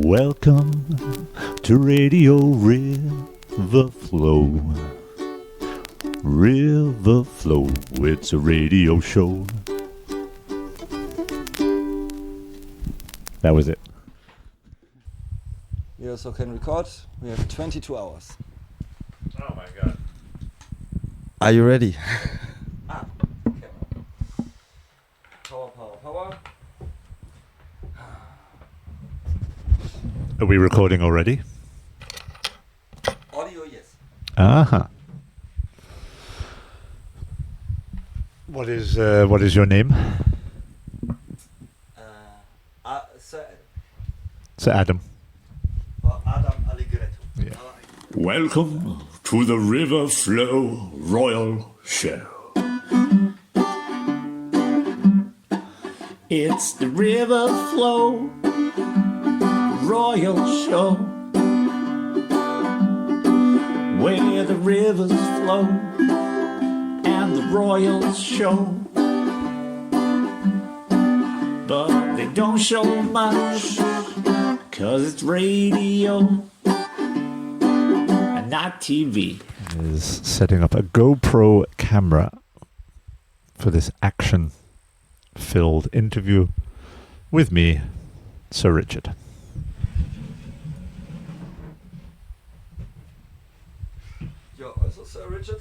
Welcome to Radio Riverflow. Riverflow, it's a radio show. That was it. We also can record. We have 22 hours. Oh my god. Are you ready? Camera. Power. Are we recording already? Audio, yes. Uh-huh. What is your name? Sir Adam. Adam Allegretto. Yeah. Welcome to the Riverflow Royal Show. It's the Riverflow Royal Show, where the rivers flow and the royals show, but they don't show much, 'cause it's radio and not TV. Is setting up a GoPro camera for this action-filled interview with me, Sir Richard. You're also Sir Richard?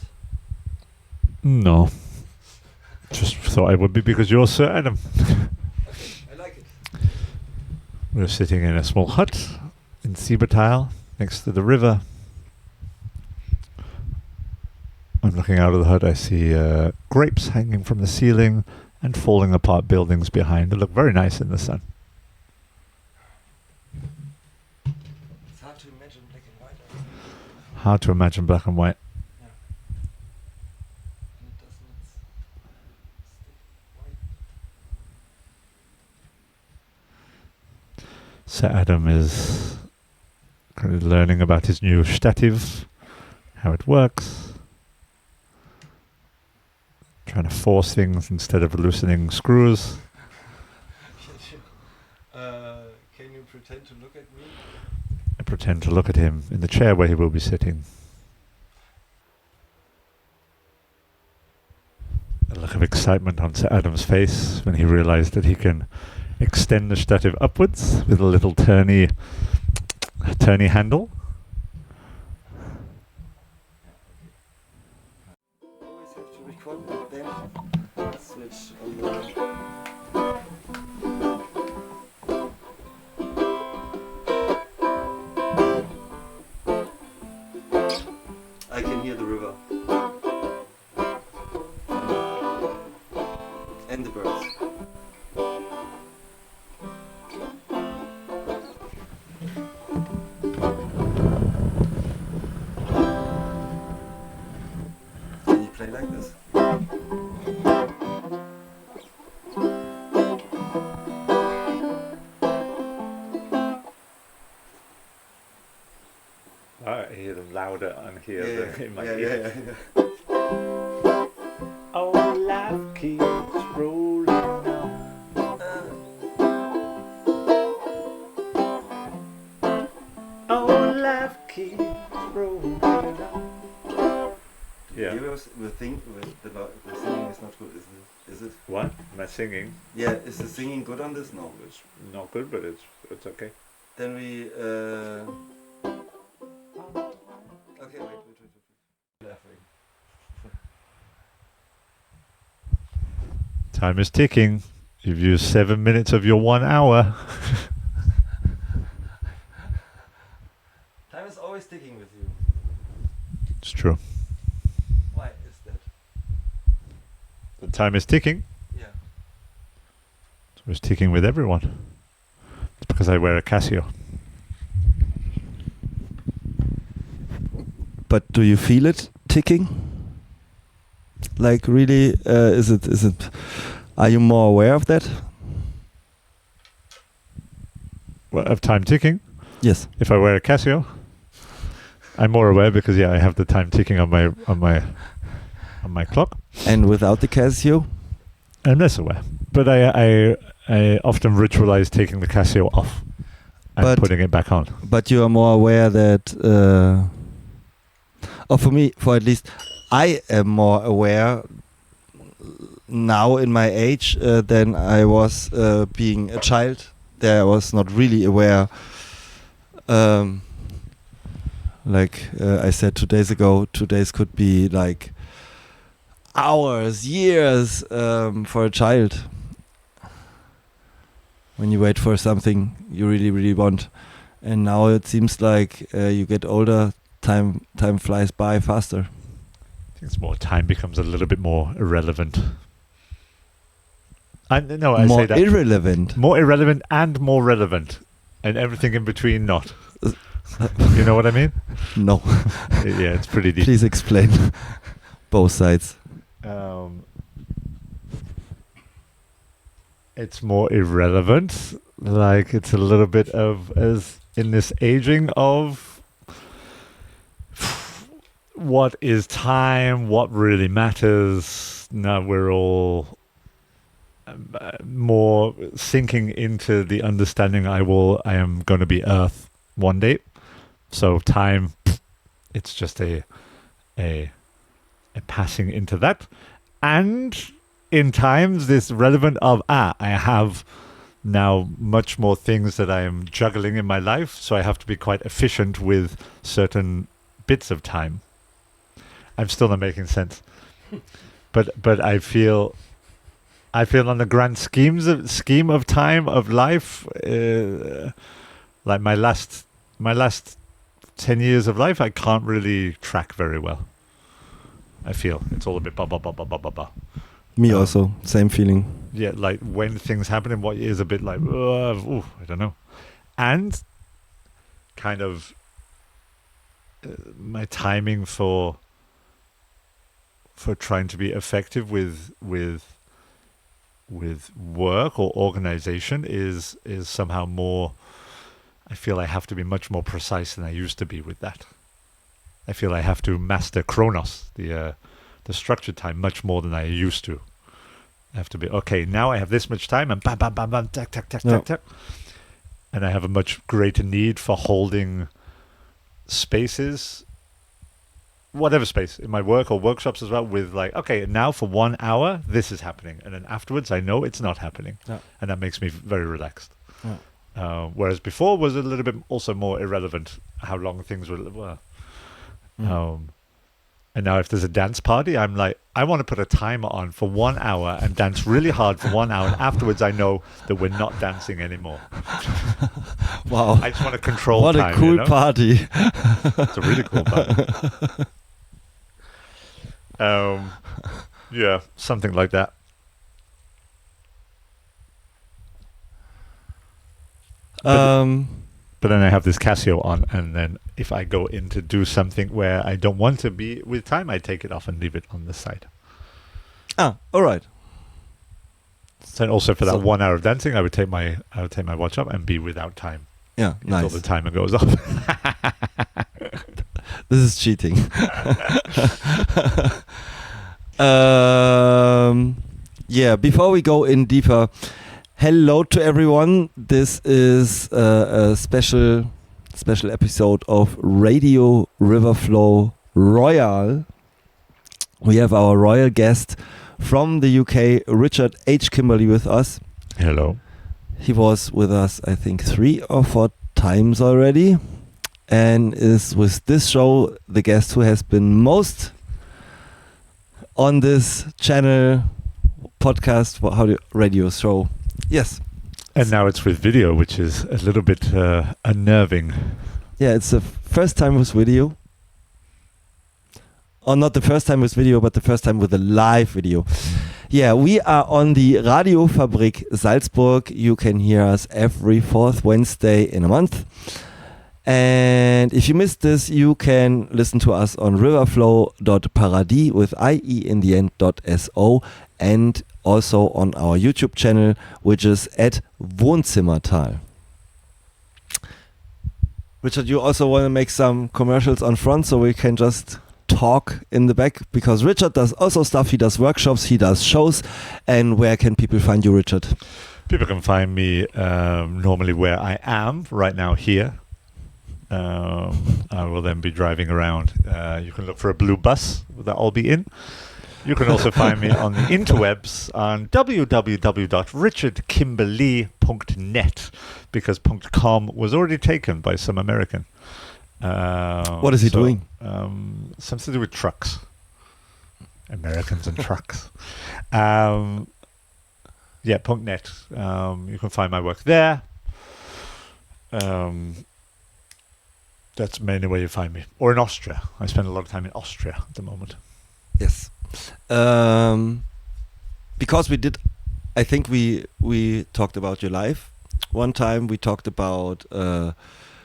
No. Just thought I would be because you're Sir Adam. Okay, I like it. We're sitting in a small hut in Siebertal next to the river. I'm looking out of the hut. I see grapes hanging from the ceiling and falling apart buildings behind. They look very nice in the sun. It's hard to imagine black and white. Hard to imagine black and white. Yeah. And it does not stick white. Sir Adam is kind of learning about his new stative, how it works. Trying to force things instead of loosening screws. Can you pretend to look at me? I pretend to look at him in the chair where he will be sitting. A look of excitement on Sir Adam's face when he realized that he can extend the stative upwards with a little turny handle. Always have to record, but then switch on the... I can hear the river. And the birds. Can you play like this? I hear them louder on here than in my ear. yeah. Oh, life keeps rolling on. Oh, life keeps rolling on. Yeah. You will think the singing is not good, is it? What? Am I singing? Yeah, is the singing good on this? No. It's not good, but it's okay. Then we okay, wait. Laughing. Time is ticking. You've used 7 minutes of your 1 hour. Time is always ticking with you. It's true. Why is that? The time is ticking. Yeah. It's ticking with everyone. It's because I wear a Casio. But do you feel it ticking? Like really, is it? Are you more aware of that? Well, of time ticking. Yes. If I wear a Casio, I'm more aware because I have the time ticking on my clock. And without the Casio? I'm less aware. But I often ritualize taking the Casio off. and putting it back on. But you are more aware that, or for me, for at least, I am more aware now in my age than I was being a child. There I was not really aware. Like I said 2 days ago, 2 days could be like hours, years for a child. When you wait for something you really, really want. And now it seems like you get older, time flies by faster. I think it's more time becomes a little bit more irrelevant. No, I More say that. irrelevant. More irrelevant and more relevant. And everything in between not. You know what I mean? No. Yeah, it's pretty deep. Please explain both sides. It's more irrelevant. Like it's a little bit of as in this aging of what is time, what really matters. Now we're all more sinking into the understanding I am going to be Earth one day. So time, it's just a passing into that. And in times, this relevant of, I have now much more things that I am juggling in my life. So I have to be quite efficient with certain bits of time. I'm still not making sense. But I feel on the grand scheme of time of life, like my last 10 years of life, I can't really track very well. I feel it's all a bit ba. Me also, same feeling. Yeah, like when things happen and what is a bit like, I don't know. And kind of my timing for trying to be effective with work or organization is somehow more. I feel I have to be much more precise than I used to be with that. I feel I have to master Chronos, the structured time, much more than I used to. I have to be, okay, now I have this much time and bam, bam, bam, bam, tack, tack, tack, tack, tack. And I have a much greater need for holding spaces, whatever space, in my work or workshops as well, with like, okay, now for 1 hour, this is happening. And then afterwards, I know it's not happening. Yeah. And that makes me very relaxed. Yeah. Whereas before was a little bit also more irrelevant how long things were. And now if there's a dance party, I'm like, I want to put a timer on for 1 hour and dance really hard for 1 hour. And afterwards, I know that we're not dancing anymore. Wow. I just want to control what time. What a cool party. It's a really cool party. Yeah, something like that. But then I have this Casio on, and then if I go in to do something where I don't want to be with time, I take it off and leave it on the side. All right. So also for that 1 hour of dancing, I would take my watch up and be without time. Yeah, nice. Until the timer goes off. This is cheating. Yeah, before we go in deeper, hello to everyone. This is a special episode of Radio Riverflow Royal. We have our royal guest from the UK, Richard H. Kimberly, with us. Hello. He was with us, I think, 3 or 4 times already, and is with this show the guest who has been most on this channel, podcast, radio show. Yes. And now it's with video, which is a little bit unnerving. Yeah, it's the first time with video. Or not the first time with video, but the first time with a live video. Yeah, we are on the Radio Fabrik Salzburg. You can hear us every 4th Wednesday in a month. And if you missed this, you can listen to us on riverflow.paradis with IE in the end .so, and also on our YouTube channel, which is at Wohnzimmertal. Richard, you also want to make some commercials on front so we can just talk in the back, because Richard does also stuff. He does workshops, he does shows. And where can people find you, Richard? People can find me normally where I am right now here. I will then be driving around. You can look for a blue bus that I'll be in. You can also find me on the interwebs on www.richardkimberly.net because .com was already taken by some American. What is he doing? Something to do with trucks. Americans and trucks. .net. You can find my work there. That's mainly where you find me. Or in Austria. I spend a lot of time in Austria at the moment. Yes. Because I think we talked about your life. One time we talked about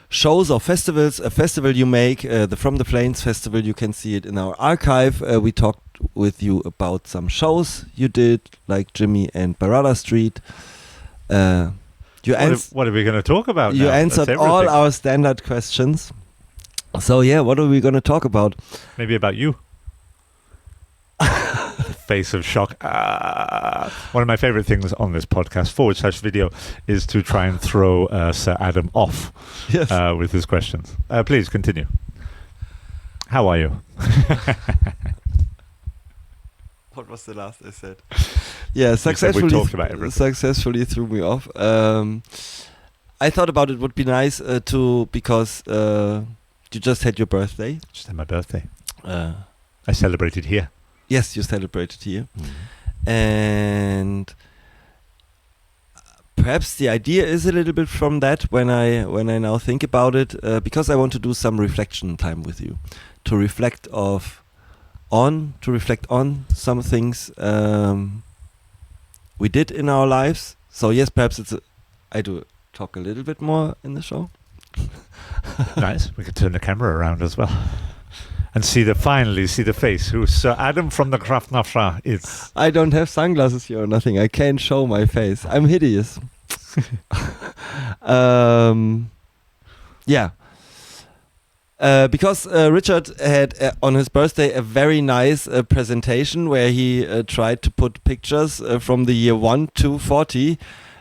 shows or festivals. A festival you make, the From the Plains Festival, you can see it in our archive. We talked with you about some shows you did, like Jimmy and Barada Street. What are we going to talk about You now? answered all our standard questions. So yeah, what are we going to talk about? Maybe about you. Face of shock. One of my favorite things on this podcast /video is to try and throw Sir Adam off with his questions. Please continue. How are you? What was the last I said? Yeah, we talked about everything. Successfully threw me off. I thought about it would be nice because you just had your birthday. Just had my birthday. I celebrated here. Yes, you celebrated here. Mm-hmm. And perhaps the idea is a little bit from that when I now think about it, because I want to do some reflection time with you, to reflect on some things we did in our lives. So yes, perhaps I do talk a little bit more in the show. Nice. We could turn the camera around as well. And finally see the face. Who's Sir Adam from the Kraftnafra? I don't have sunglasses here or nothing. I can't show my face. I'm hideous. Yeah. Because Richard had on his birthday a very nice presentation where he tried to put pictures from the year 1 to 40,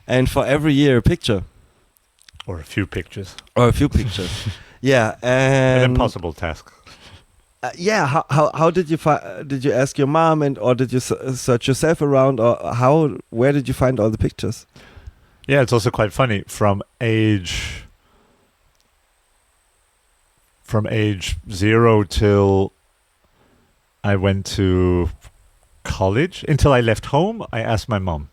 and for every year a picture. Or a few pictures. Yeah. And an impossible task. How did you ask your mom or did you search yourself around, or where did you find all the pictures? Yeah, it's also quite funny. From age 0 till I went to college, until I left home, I asked my mom.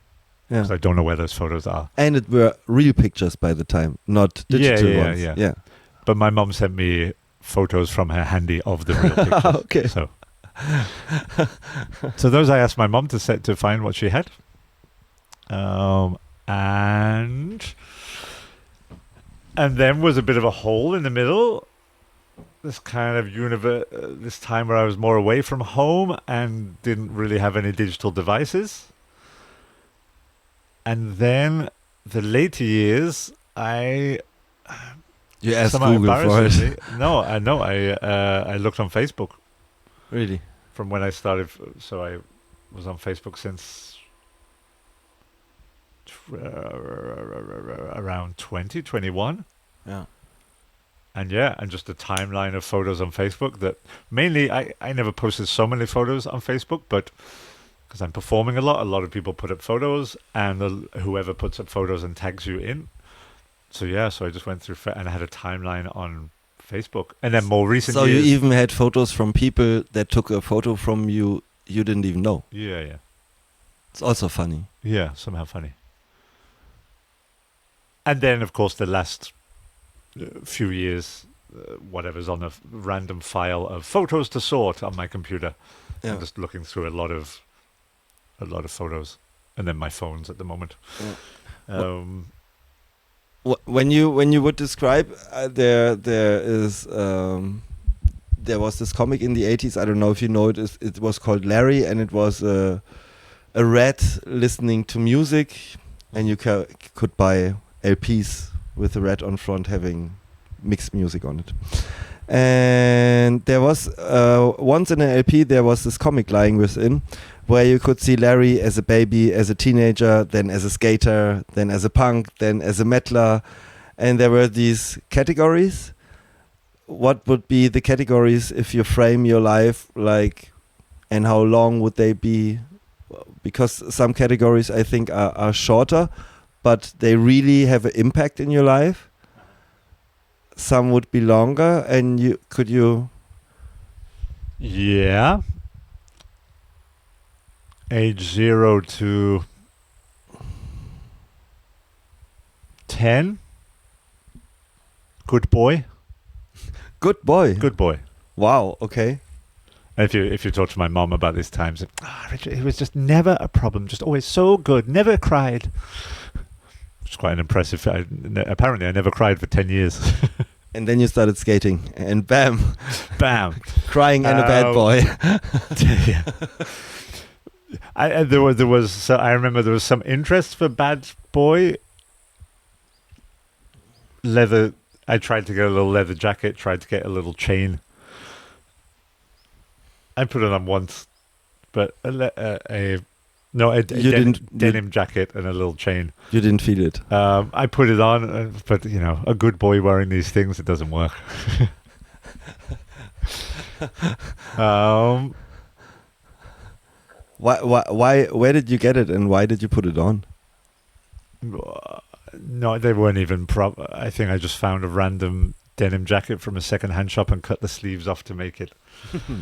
Yeah. Because I don't know where those photos are. And it were real pictures by the time, not digital ones. Yeah. But my mom sent me photos from her handy of the real pictures. Okay. So those I asked my mom to find what she had. And then was a bit of a hole in the middle. This kind of this time where I was more away from home and didn't really have any digital devices. And then the later years, You asked Google for it. No, I know. I looked on Facebook. Really? From when I started, so I was on Facebook since around 2021. Yeah. And just a timeline of photos on Facebook that mainly I never posted so many photos on Facebook, but because I'm performing a lot of people put up photos, and whoever puts up photos and tags you in. So I just went through and I had a timeline on Facebook, and then more recently. So you even had photos from people that took a photo from you didn't even know. Yeah. It's also funny. Yeah, somehow funny. And then, of course, the last few years, whatever's on a random file of photos to sort on my computer. Yeah. I'm just looking through a lot of photos, and then my phones at the moment. Yeah. When you would describe there was this comic in the 80s, I don't know if you know it, it was called Larry, and it was a rat listening to music, and you could buy LPs with the rat on front having mixed music on it. And there was once in an LP there was this comic lying within where you could see Larry as a baby, as a teenager, then as a skater, then as a punk, then as a metaler, and there were these categories. What would be the categories if you frame your life like, and how long would they be? Because some categories I think are shorter, but they really have an impact in your life. Some would be longer, and you Yeah. Age 0 to 10. Good boy. good boy. Good boy. Wow. Okay. And if you talk to my mom about these times, Richard, it was just never a problem. Just always so good. Never cried. It's quite an impressive. Apparently, I never cried for 10 years. And then you started skating, and bam, Bam. crying and a bad boy. Yeah. There was so I remember there was some interest for bad boy leather. I tried to get a little leather jacket, tried to get a little chain. I put it on once, but a denim jacket and a little chain. You didn't feel it. I put it on, but a good boy wearing these things, it doesn't work. Why? Where did you get it, and why did you put it on? No, they weren't even I think I just found a random denim jacket from a second-hand shop and cut the sleeves off to make it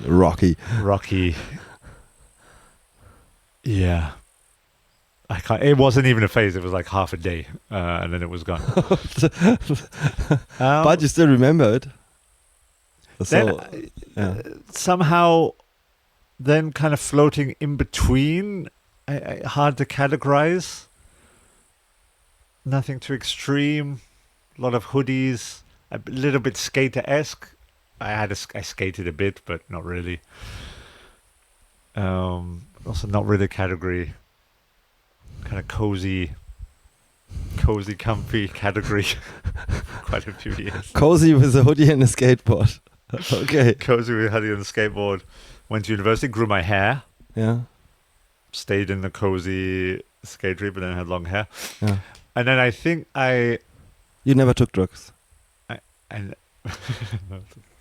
Rocky. Yeah. I can't. It wasn't even a phase. It was like half a day, and then it was gone. But you still remember it. So, Somehow, then kind of floating in between, hard to categorize. Nothing too extreme. A lot of hoodies. A little bit skater-esque. I skated a bit, but not really. Also, not really category. Kind of cozy, comfy category. Quite a few years. Cozy with a hoodie and a skateboard. Okay. Cozy with a hoodie and a skateboard. Went to university, grew my hair. Yeah. Stayed in the cozy skatery, but then had long hair. Yeah. And then I think You never took drugs.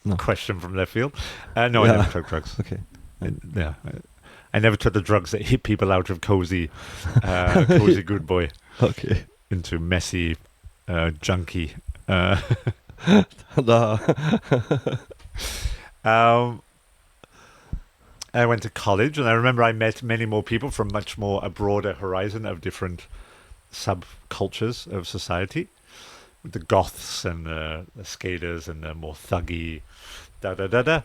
No. Question from left field. No, Yeah. I never took drugs. Okay. Yeah. I never took the drugs that hit people out of cozy good boy Okay. into messy, junky. No. I went to college, and I remember I met many more people from a broader horizon of different subcultures of society. The goths and the skaters and the more thuggy, And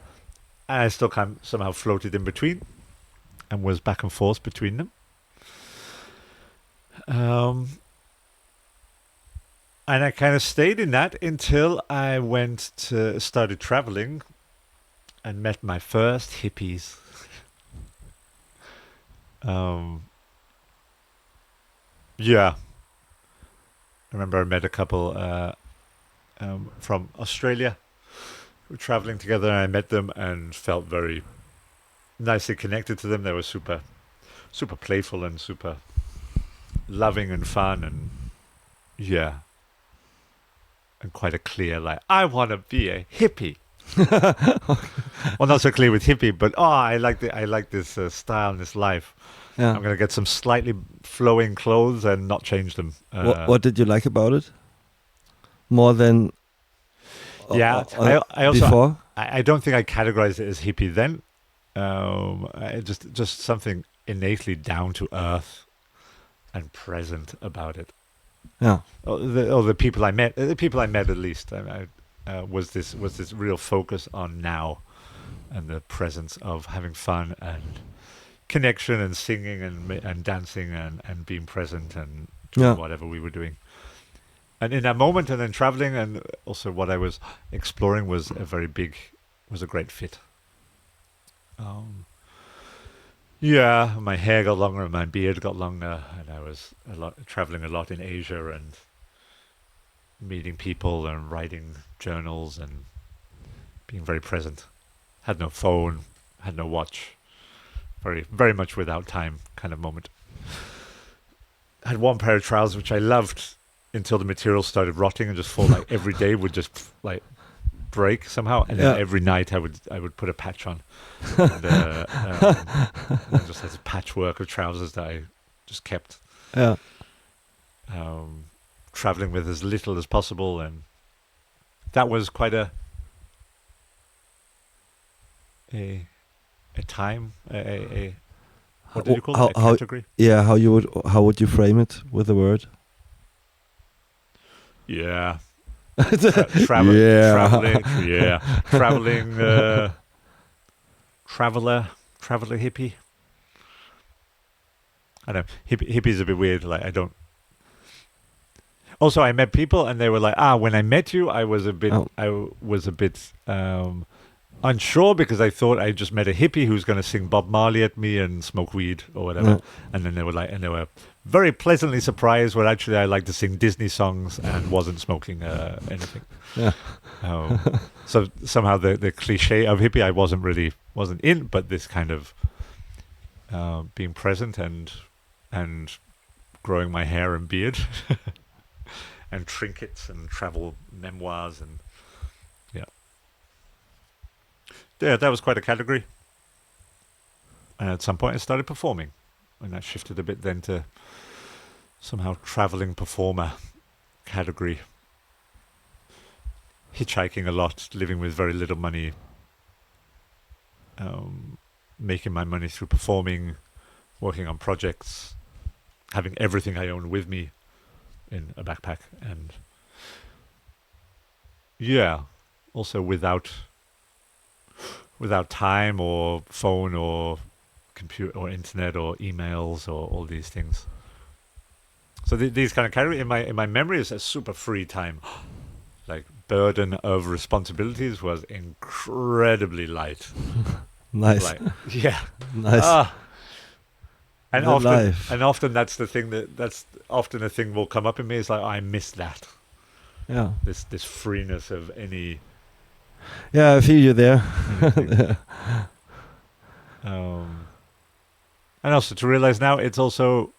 I still somehow floated in between and was back and forth between them. And I kind of stayed in that until I started traveling and met my first hippies. Yeah. I remember I met a couple from Australia who were traveling together, and I met them and felt very nicely connected to them. They were super, super playful and super loving and fun, and and quite a clear, like, I want to be a hippie. Well, not so clear with hippie, but I like this style and this life. Yeah. I'm going to get some slightly flowing clothes and not change them. What did you like about it? More than I also before? I don't think I categorized it as hippie then. Just something innately down to earth and present about it. Yeah. The people I met at least, was this real focus on now and the presence of having fun and connection and singing and dancing and being present and doing whatever we were doing. And in that moment, and then traveling, and also what I was exploring was a great fit. My hair got longer and my beard got longer, and I was traveling a lot in Asia and meeting people and writing journals and being very present. Had no phone, had no watch, very, very much without time kind of moment. I had one pair of trousers which I loved until the material started rotting and just fall, like every day would just like break somehow, and then every night I would put a patch on, and I just had a patchwork of trousers that I just kept traveling with as little as possible, and that was quite a time, what did you call it? A category? Yeah, how would you frame it with a word? Yeah. Traveling, traveler hippie. I don't know. Hippie's a bit weird. Like, I don't. Also, I met people and they were like, when I met you, I was a bit unsure because I thought I just met a hippie who's going to sing Bob Marley at me and smoke weed or whatever. Yeah. And then they were very pleasantly surprised when actually I liked to sing Disney songs and wasn't smoking anything. Yeah. So somehow the cliche of hippie I wasn't in, but this kind of being present and growing my hair and beard and trinkets and travel memoirs and that was quite a category. And at some point I started performing, and that shifted a bit then to somehow traveling performer category. Hitchhiking a lot, living with very little money, making my money through performing, working on projects, having everything I own with me in a backpack, and also without time or phone or computer or internet or emails or all these things. So these kind of categories in my memory is a super free time. Like, burden of responsibilities was incredibly light. Nice. Like, nice. And Good often, life. that's the thing that's often a thing will come up in me. Is like, I miss that. Yeah. This freeness of any. Yeah, I feel you there. And also to realize now, it's also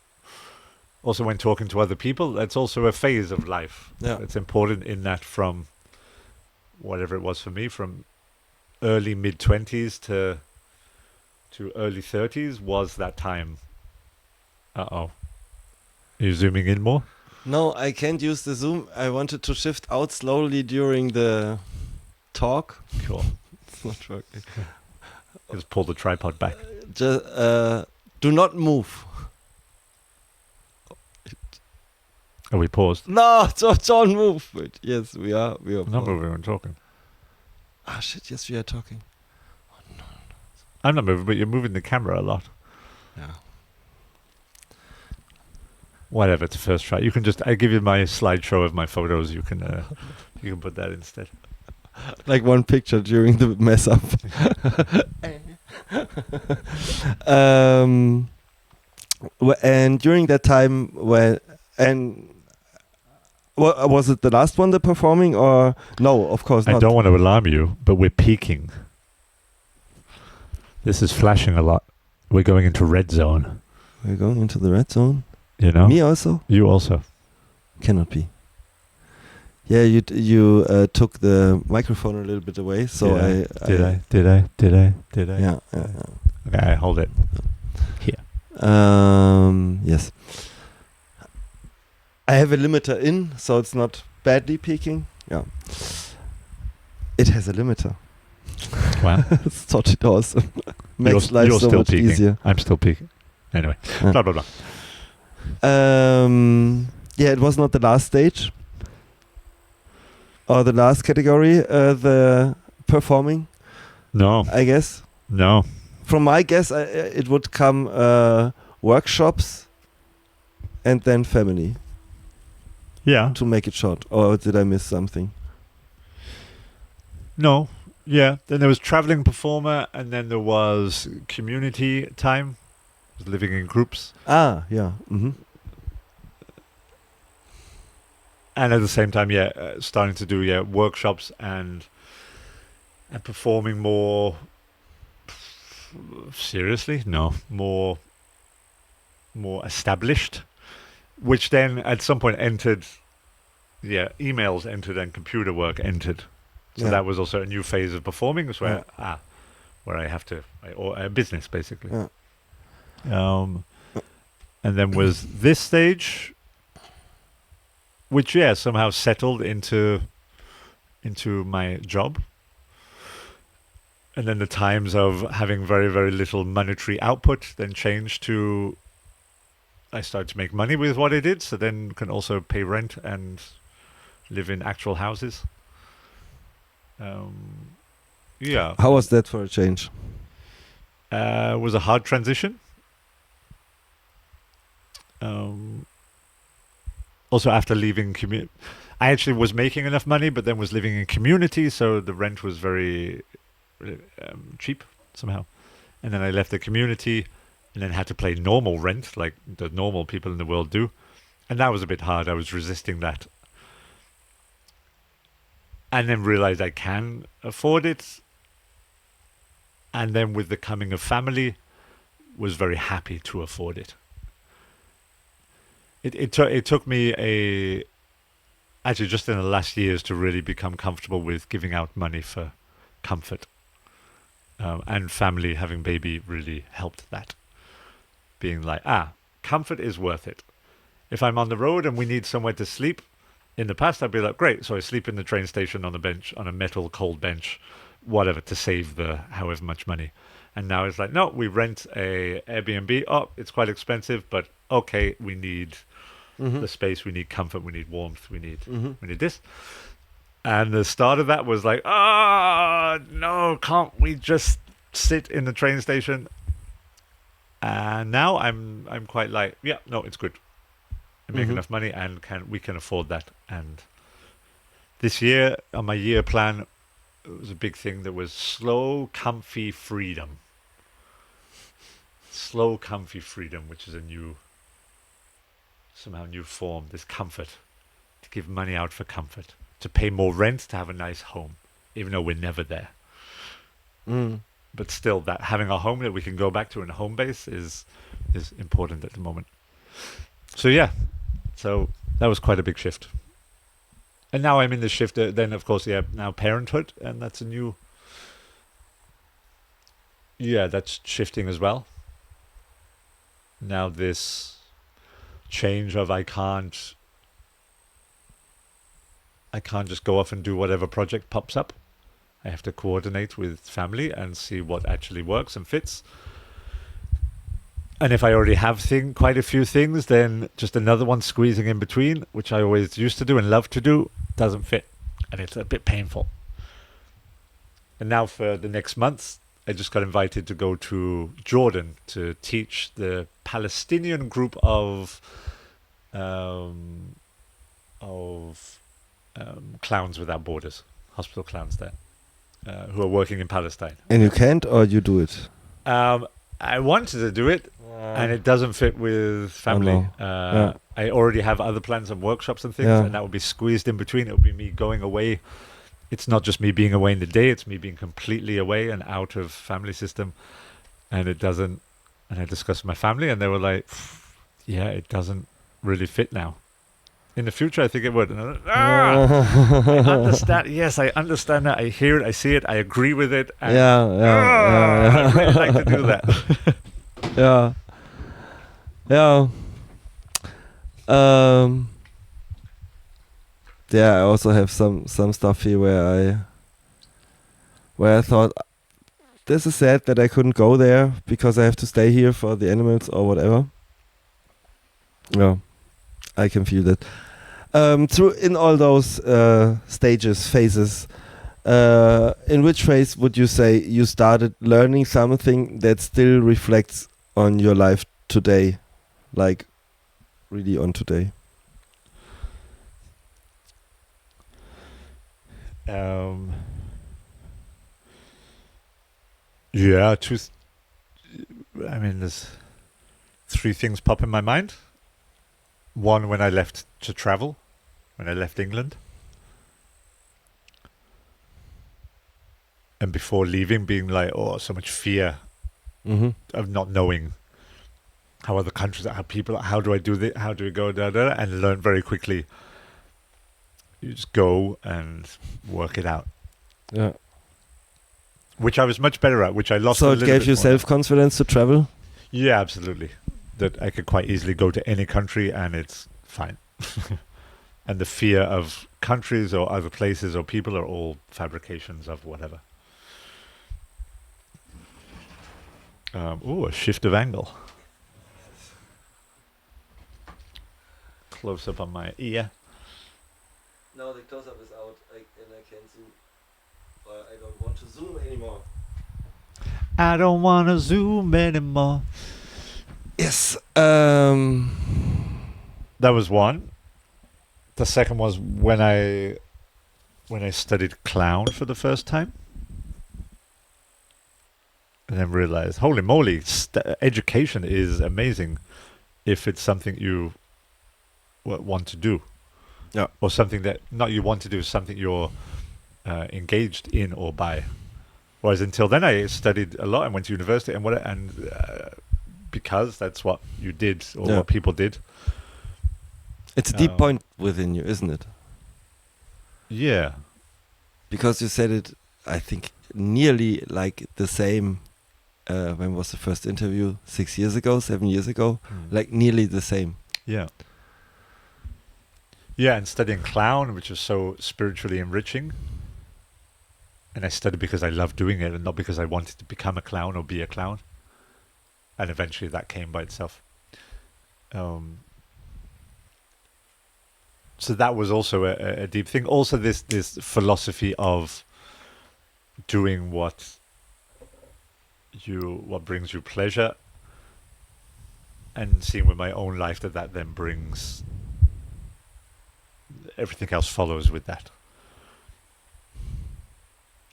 when talking to other people, that's also a phase of life. Yeah. It's important in that from whatever it was for me, from early mid-20s to early 30s was that time. Are you zooming in more? No, I can't use the zoom. I wanted to shift out slowly during the talk. Cool. It's not working. Just pull the tripod back. Just do not move. Are we paused? No, don't move. Wait, yes, we are. We're not moving, we're talking. Ah, shit, yes, we are talking. Oh, no. I'm not moving, but you're moving the camera a lot. Yeah. Whatever, it's a first try. You can I give you my slideshow of my photos. You can put that instead. Like one picture during the mess up. And during that time was it the last one, the performing, or no? Of course not. I don't want to alarm you, but we're peaking. This is flashing a lot. We're going into red zone. We're going into the red zone. You know? Me also? You also. Cannot be. Yeah, you took the microphone a little bit away, so Did I? Yeah. Okay, I hold it here. Yes. I have a limiter in, so it's not badly peaking. Yeah. It has a limiter. Wow. It's totally awesome. Makes life you're so still much peaking. easier. I'm still peaking. Anyway, blah, blah, blah. Yeah, it was not the last stage. Or the last category, the performing. No. I guess. No. From my guess, it would come workshops and then family. Yeah. To make it short. Or did I miss something? No. Yeah. Then there was traveling performer, and then there was community time. Living in groups. Ah, yeah. Mm-hmm. And at the same time, starting to do workshops and performing more Seriously, no. More established, which then at some point entered. Yeah, emails entered and computer work entered. So Yeah. that was also a new phase of performing, where I have to, or a business basically. Yeah. And then was this stage, which somehow settled into my job. And then the times of having very, very little monetary output then changed to I started to make money with what I did, so then can also pay rent and live in actual houses. Yeah. How was that for a change? It was a hard transition. Also, after leaving I actually was making enough money, but then was living in community, so the rent was very cheap somehow. And then I left the community and then had to pay normal rent, like the normal people in the world do. And that was a bit hard. I was resisting that. And then realized I can afford it. And then with the coming of family, was very happy to afford it. It took me actually just in the last years to really become comfortable with giving out money for comfort. And family, having baby really helped that. Being like, comfort is worth it. If I'm on the road and we need somewhere to sleep, in the past I'd be like, great, so I sleep in the train station on a bench, on a metal cold bench, whatever, to save the however much money. And now it's like, no, we rent a Airbnb. Oh, it's quite expensive, but okay, we need the space, we need comfort, we need warmth, we need this. And the start of that was like, no, can't we just sit in the train station? And now I'm quite like, yeah, no, it's good. I make enough money and we can afford that. And this year, on my year plan, it was a big thing that was slow, comfy freedom. Slow, comfy freedom, which is a somehow new form, this comfort. To give money out for comfort. To pay more rent, to have a nice home, even though we're never there. But still, that having a home that we can go back to in a home base is important at the moment. So that was quite a big shift. And now I'm in the shift, then of course, now parenthood, and that's a new, that's shifting as well. Now this change of I can't just go off and do whatever project pops up. I have to coordinate with family and see what actually works and fits. And if I already have quite a few things, then just another one squeezing in between, which I always used to do and love to do, doesn't fit. And it's a bit painful. And now for the next month, I just got invited to go to Jordan to teach the Palestinian group of Clowns Without Borders, hospital clowns there, who are working in Palestine. And you can't, or you do it? I wanted to do it, and it doesn't fit with family. I already have other plans and workshops and things, and that would be squeezed in between. It would be me going away. It's not just me being away in the day, it's me being completely away and out of family system. And it doesn't, and I discussed with my family, and they were like, it doesn't really fit now. In the future, I think it would. And I was like, I understand. Yes, I understand that. I hear it. I see it. I agree with it. And I really like to do that. I also have some stuff here where I thought this is sad that I couldn't go there because I have to stay here for the animals or whatever. Yeah, I can feel that. In all those phases, in which phase would you say you started learning something that still reflects on your life today, like really on today? There's three things pop in my mind. One, when I left to travel, when I left England. And before leaving, being like, so much fear Mm-hmm. of not knowing how other countries, how people, how do I do this, how do we go, and learn very quickly. You just go and work it out, Yeah. which I was much better at, which I lost. So a it little gave bit you more. self-confidence to travel? Yeah, absolutely. That I could quite easily go to any country and it's fine. And the fear of countries or other places or people are all fabrications of whatever. A shift of angle. Close up on my ear. No, the close-up is out, and I can't zoom. I don't want to zoom anymore. I don't want to zoom anymore. Yes. That was one. The second was when I studied clown for the first time. And then realized, holy moly, education is amazing if it's something you want to do. Yeah. Or something that, not you want to do, something you're engaged in or by. Whereas until then I studied a lot and went to university and because that's what you did or what people did. It's a deep point within you, isn't it? Yeah. Because you said it, I think, nearly like the same. When was the first interview? 6 years ago, 7 years ago? Like nearly the same. Yeah. Yeah, and studying clown, which is so spiritually enriching. And I studied because I loved doing it and not because I wanted to become a clown or be a clown. And eventually that came by itself. So that was also a deep thing. Also this philosophy of doing what brings you pleasure and seeing with my own life that then brings everything else follows with that.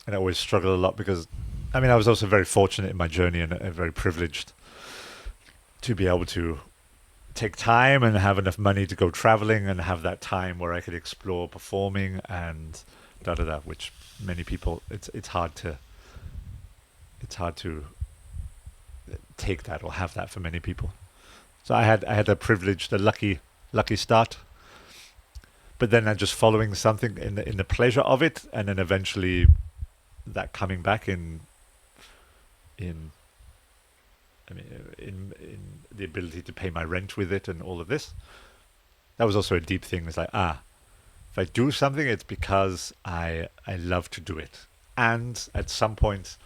And I always struggle a lot because I was also very fortunate in my journey and very privileged to be able to take time and have enough money to go traveling and have that time where I could explore performing and which many people it's hard to take that or have that for many people. So I had a privilege, the lucky start. But then I'm just following something in the pleasure of it, and then eventually that coming back in the ability to pay my rent with it and all of this. That was also a deep thing. It's like, if I do something, it's because I love to do it. And at some point,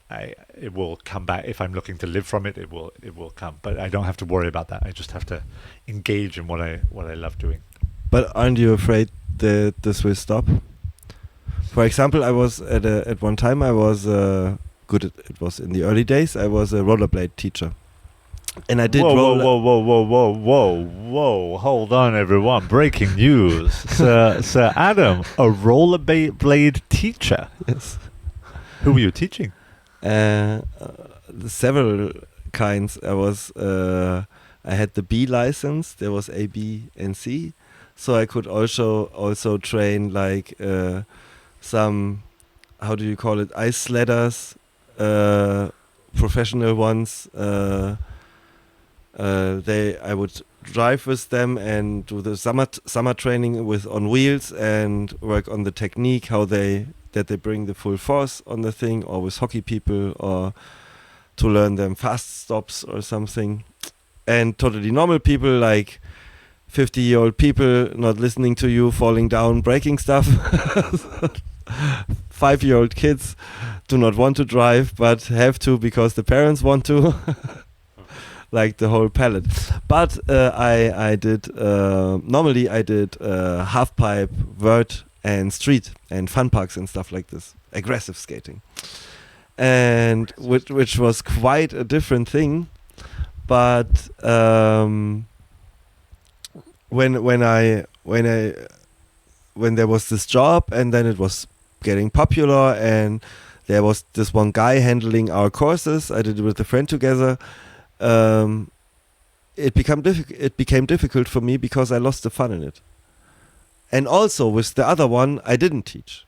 it will come back. If I'm looking to live from it, it will come. But I don't have to worry about that. I just have to engage in what I love doing. But aren't you afraid that this will stop? For example, I was at one time I was good. It was in the early days. I was a rollerblade teacher, and I did. Whoa! Hold on, everyone! Breaking news, Sir Adam, a rollerblade teacher. Yes. Who were you teaching? Several kinds. I had the B license. There was A, B, and C, so I could also train like some, how do you call it, ice sledders, professional ones. I would drive with them and do the summer training on wheels and work on the technique, that they bring the full force on the thing, or with hockey people, or to learn them fast stops or something. And totally normal people, like 50-year-old people not listening to you, falling down, breaking stuff. 5-year-old kids do not want to drive but have to because the parents want to. Like the whole palette. But I did normally I did half pipe, vert and street and fun parks and stuff like this, aggressive skating, and which was quite a different thing. But when there was this job, and then it was getting popular, and there was this one guy handling our courses, I did it with a friend together. It became difficult for me because I lost the fun in it. And also with the other one, I didn't teach.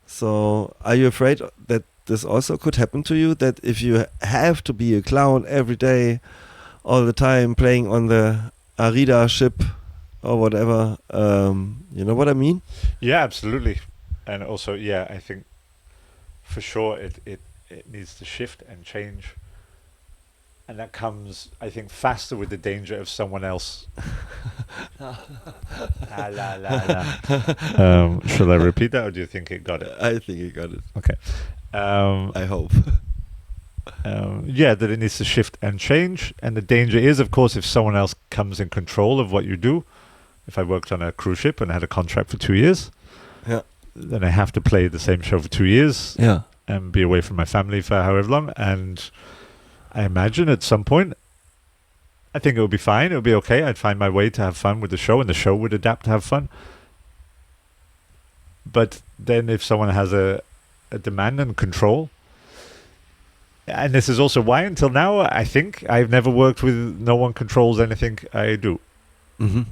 So are you afraid that this also could happen to you, that if you have to be a clown every day, all the time, playing on the Arida ship or whatever, you know what I mean? Yeah, absolutely. And also, yeah, I think for sure it needs to shift and change. And that comes, I think, faster with the danger of someone else. Shall I repeat that, or do you think it got it? I think you got it. Okay. I hope. Yeah, that it needs to shift and change. And the danger is, of course, if someone else comes in control of what you do. If I worked on a cruise ship and I had a contract for 2 years, then I have to play the same show for 2 years and be away from my family for however long. And I imagine at some point, I think it would be fine. It would be okay. I'd find my way to have fun with the show, and the show would adapt to have fun. But then if someone has a demand and control, and this is also why until now, I think I've never worked with no one controls anything I do. Mm-hmm.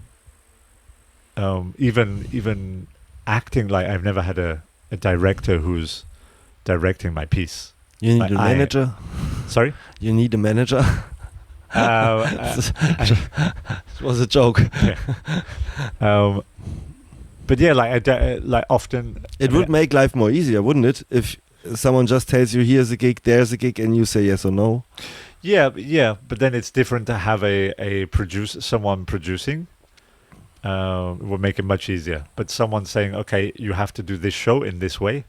Even acting, like I've never had a director who's directing my piece. You need like a manager? Sorry? You need a manager? It was a joke. But yeah, like often... It would make life more easier, wouldn't it? If someone just tells you, here's a gig, there's a gig, and you say yes or no. Yeah, but then it's different to have someone producing. It would make it much easier. But someone saying, okay, you have to do this show in this way.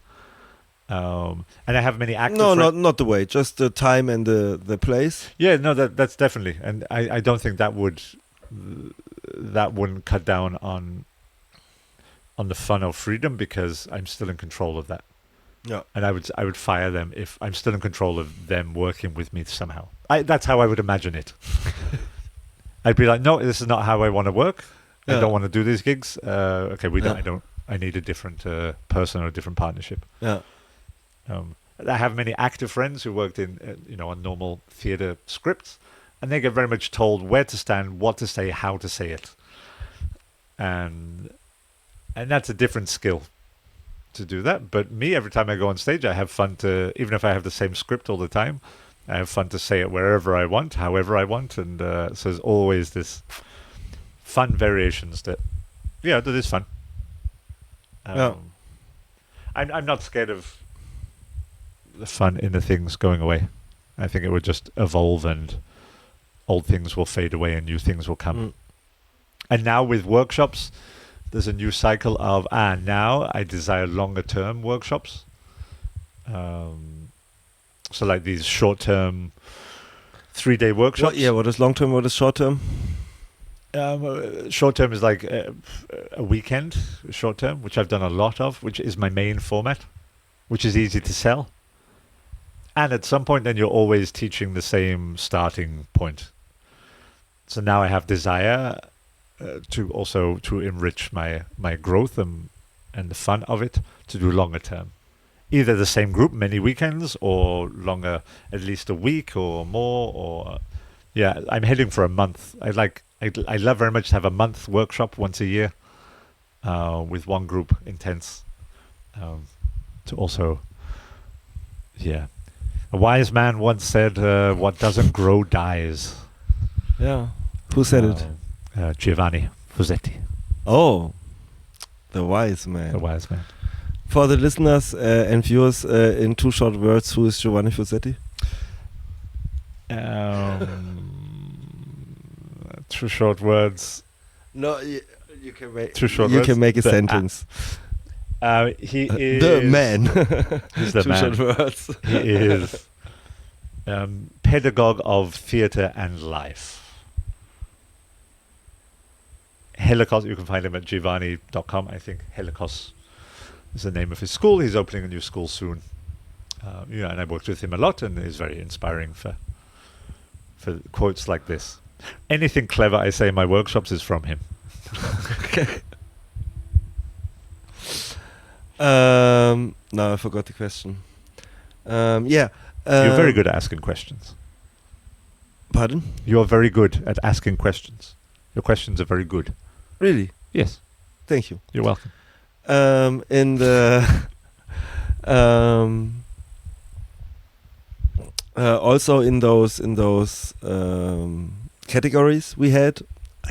And I have many actors. No, not the way, just the time and the place. Yeah, no, that's definitely. And I don't think that wouldn't cut down on the fun or freedom, because I'm still in control of that. Yeah. And I would fire them if I'm still in control of them working with me somehow. That's how I would imagine it. I'd be like, no, this is not how I want to work. I don't want to do these gigs. Okay, I need a different person or a different partnership. Yeah. I have many actor friends who worked in, on normal theatre scripts, and they get very much told where to stand, what to say, how to say it, and that's a different skill to do that. But me, every time I go on stage, I have fun to, even if I have the same script all the time, I have fun to say it wherever I want, however I want, and so there's always this fun variations that is fun. I'm not scared of the fun in the things going away. I think it would just evolve, and old things will fade away and new things will come. And now with workshops, there's a new cycle of now I desire longer term workshops. So like these short term 3-day workshops. What is long term? What is short term? Short term is like a weekend short term, which I've done a lot of, which is my main format, which is easy to sell. And at some point, then you're always teaching the same starting point. So now I have desire to enrich my growth and the fun of it, to do longer term. Either the same group, many weekends, or longer, at least a week or more. Or I'm heading for a month. I love very much to have a month workshop once a year with one group, intense. To also, a wise man once said, "What doesn't grow dies." Yeah. Who said it? Giovanni Fusetti. Oh, the wise man. The wise man. For the listeners and viewers, in 2 short words, who is Giovanni Fusetti? 2 short words. No, you can make. 2 short you words. can make a sentence. He is the man. He's the 2 man. short words. He is pedagogue of theatre and life. Helicos, you can find him at giovanni.com. I think Helicos is the name of his school. He's opening a new school soon. And I worked with him a lot, and he's very inspiring for quotes like this. Anything clever I say in my workshops is from him. Okay. No, I forgot the question. You're very good at asking questions. Pardon? You're very good at asking questions. Your questions are very good. Really? Yes. Thank you. You're welcome. In the Also in those categories we had.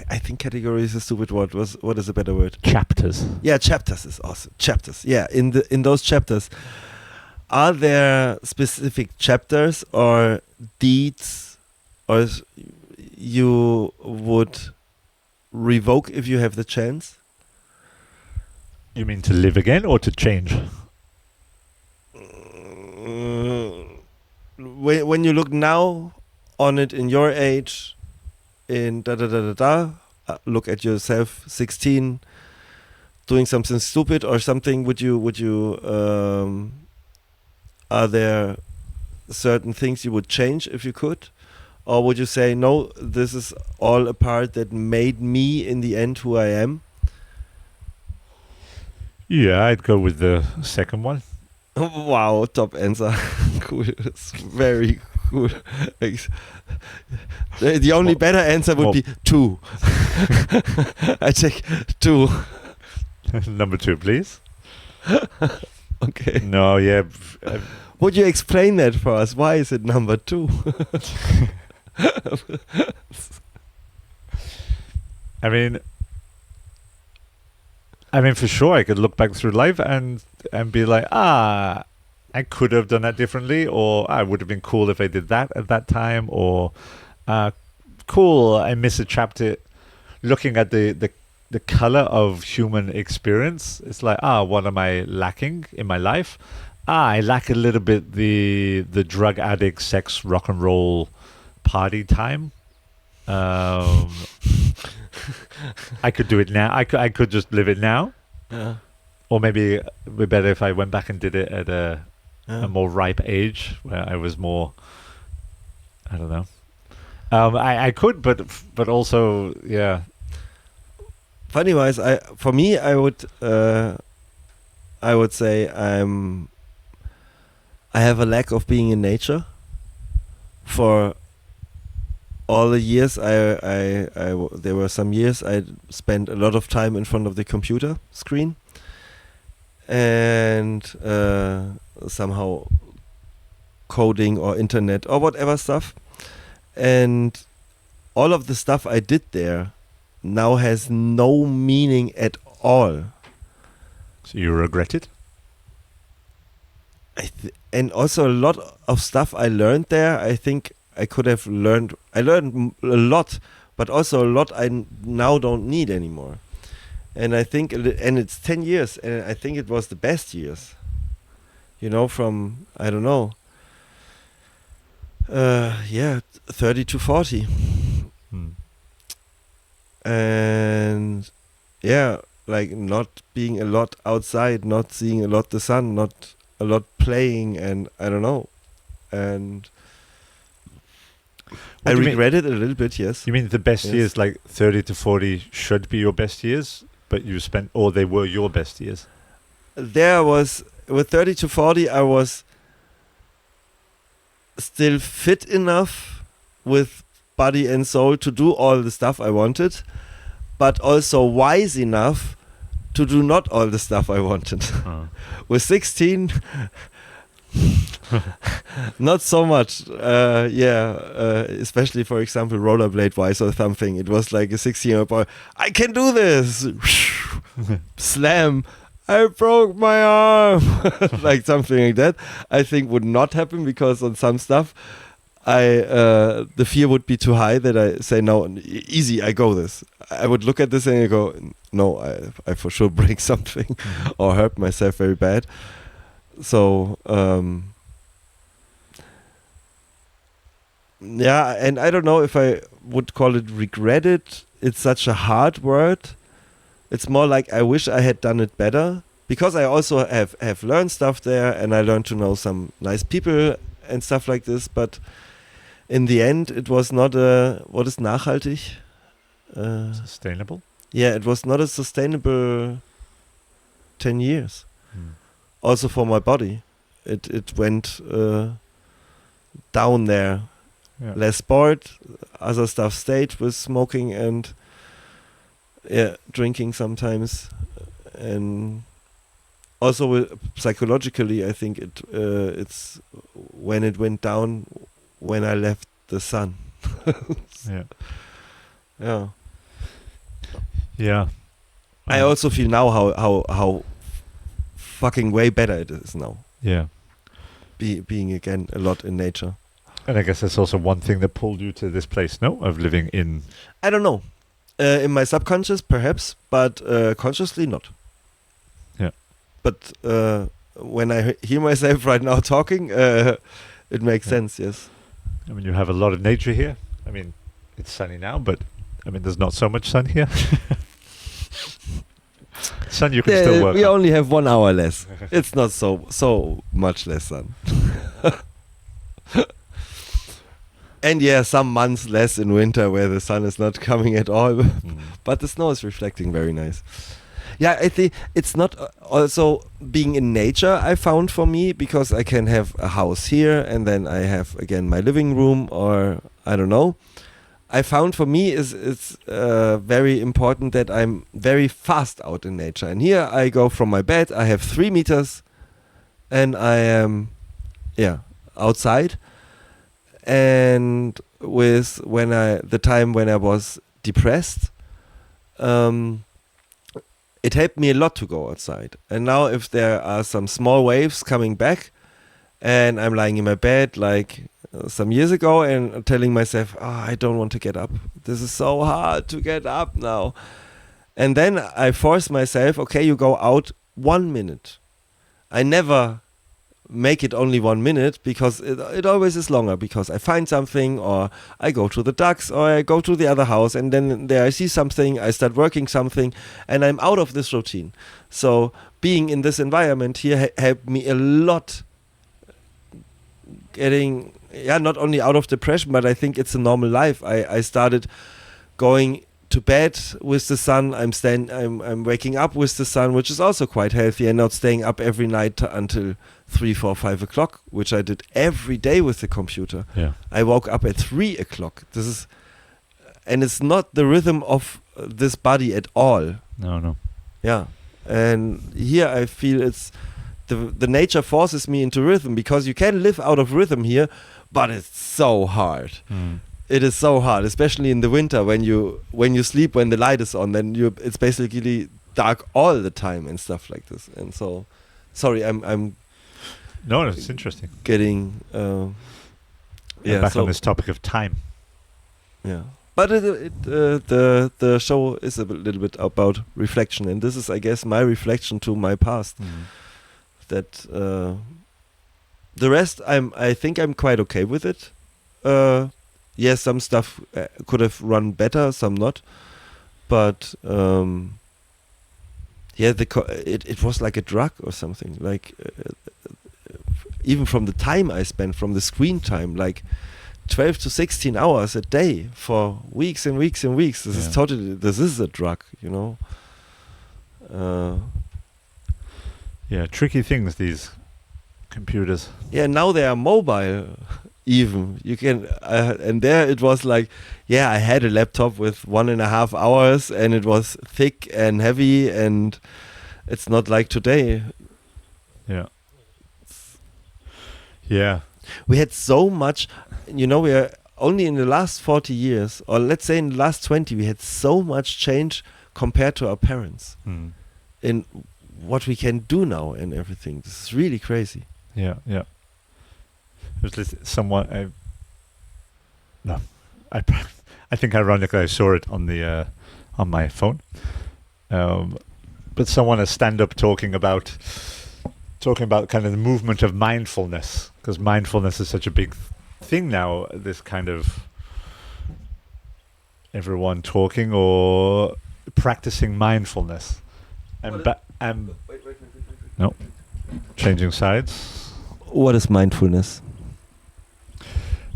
I think category is a stupid word. What is a better word? Chapters. Yeah, chapters is awesome. Chapters. Yeah, in those chapters, are there specific chapters or deeds, or you would revoke if you have the chance? You mean to live again or to change? When you look now on it in your age, in look at yourself 16 doing something stupid or something, would you are there certain things you would change if you could, or would you say no, this is all a part that made me in the end who I am? Yeah, I'd go with the second one. Wow, top answer. Cool. It's very cool. The only better answer would be 2. I take 2. Number 2, please. Okay. No, yeah. Would you explain that for us? Why is it number 2? I mean, for sure, I could look back through life and be like, I could have done that differently, or I would have been cool if I did that at that time, or cool, I miss a chapter. Looking at the color of human experience, it's like, what am I lacking in my life? I lack a little bit the drug addict, sex, rock and roll, party time. I could do it now. I could just live it now. Yeah. Or maybe it would be better if I went back and did it at a more ripe age where I was more, I don't know. I could, but also, yeah. Funny wise, for me, I would say I have a lack of being in nature. For all the years, there were some years I spent a lot of time in front of the computer screen, and somehow coding or internet or whatever stuff, and all of the stuff I did there now has no meaning at all. So you regret it? And also a lot of stuff I learned there, I think I could have learned. I learned a lot, but also a lot I now don't need anymore. And I think, and it's 10 years, and I think it was the best years. You know, from, I don't know, 30 to 40. And yeah, like not being a lot outside, not seeing a lot the sun, not a lot playing, and I don't know. And I regret it a little bit, yes. You mean the best years, like 30 to 40, should be your best years, but you spent, or they were your best years? There was, with 30 to 40, I was still fit enough with body and soul to do all the stuff I wanted, but also wise enough to do not all the stuff I wanted. With 16, not so much. Especially, for example, rollerblade wise or something. It was like a 16-year-old boy. I can do this. Slam. I broke my arm. Like something like that. I think would not happen, because on some stuff, the fear would be too high that I say, no, easy, I go this. I would look at this and I go, no, I for sure break something or hurt myself very bad. So, and I don't know if I would call it regret it. It's such a hard word. It's more like I wish I had done it better, because I also have learned stuff there, and I learned to know some nice people and stuff like this. But in the end, it was not what is nachhaltig? Sustainable? Yeah, it was not a sustainable 10 years. Also for my body. It went down there. Yeah. Less sport, other stuff stayed with smoking and drinking sometimes. And also psychologically, I think it's when it went down when I left the sun. Yeah. Yeah. Yeah. I also feel now how fucking way better it is now. Yeah. Being again a lot in nature. And I guess that's also one thing that pulled you to this place, no? Of living in... I don't know. In my subconscious, perhaps, but consciously not. Yeah. But when I hear myself right now talking, it makes sense, yes. I mean, you have a lot of nature here. I mean, it's sunny now, but I mean, there's not so much sun here. Sun you can still work we on. only have 1 hour less. It's not so much less sun. And yeah, some months less in winter where the sun is not coming at all. But the snow is reflecting very nice. Yeah, I think it's not also being in nature I found for me, because I can have a house here and then I have again my living room, or I don't know. I found for me it's very important that I'm very fast out in nature. And here I go from my bed, I have 3 meters and I am outside. And with the time when I was depressed, it helped me a lot to go outside. And now if there are some small waves coming back and I'm lying in my bed like some years ago and telling myself, I don't want to get up. This is so hard to get up now. And then I force myself, okay, you go out 1 minute. I never make it only 1 minute, because it always is longer, because I find something, or I go to the ducks, or I go to the other house, and then there I see something, I start working something, and I'm out of this routine. So being in this environment here helped me a lot getting, not only out of depression, but I think it's a normal life. I started going to bed with the sun. I'm waking up with the sun, which is also quite healthy, and not staying up every night until 3, 4, 5 o'clock, which I did every day with the computer. Yeah. I woke up at 3 o'clock. And it's not the rhythm of this body at all. No. Yeah. And here I feel it's the nature forces me into rhythm, because you can live out of rhythm here, but it's so hard. It is so hard, especially in the winter when you sleep when the light is on. Then it's basically dark all the time and stuff like this. And so, sorry, I'm. No, it's interesting. Getting back on this topic of time. Yeah, but the show is a little bit about reflection, and this is, I guess, my reflection to my past. That the rest, I think I'm quite okay with it. Yes, some stuff could have run better, some not. But it was like a drug or something. Like even from the time I spent, from the screen time, like 12 to 16 hours a day for weeks and weeks and weeks. This is a drug, you know. Tricky things, these computers. Yeah, now they are mobile. Even you can, and there it was like, I had a laptop with 1.5 hours, and it was thick and heavy, and it's not like today. Yeah. We had so much, we are only in the last 40 years, or let's say in the last 20, we had so much change compared to our parents in what we can do now and everything. This is really crazy. Yeah. There's someone. I think ironically I saw it on the on my phone, but someone has stand up talking about kind of the movement of mindfulness, because mindfulness is such a big thing now. This kind of everyone talking or practicing mindfulness, and no, changing sides. What is mindfulness?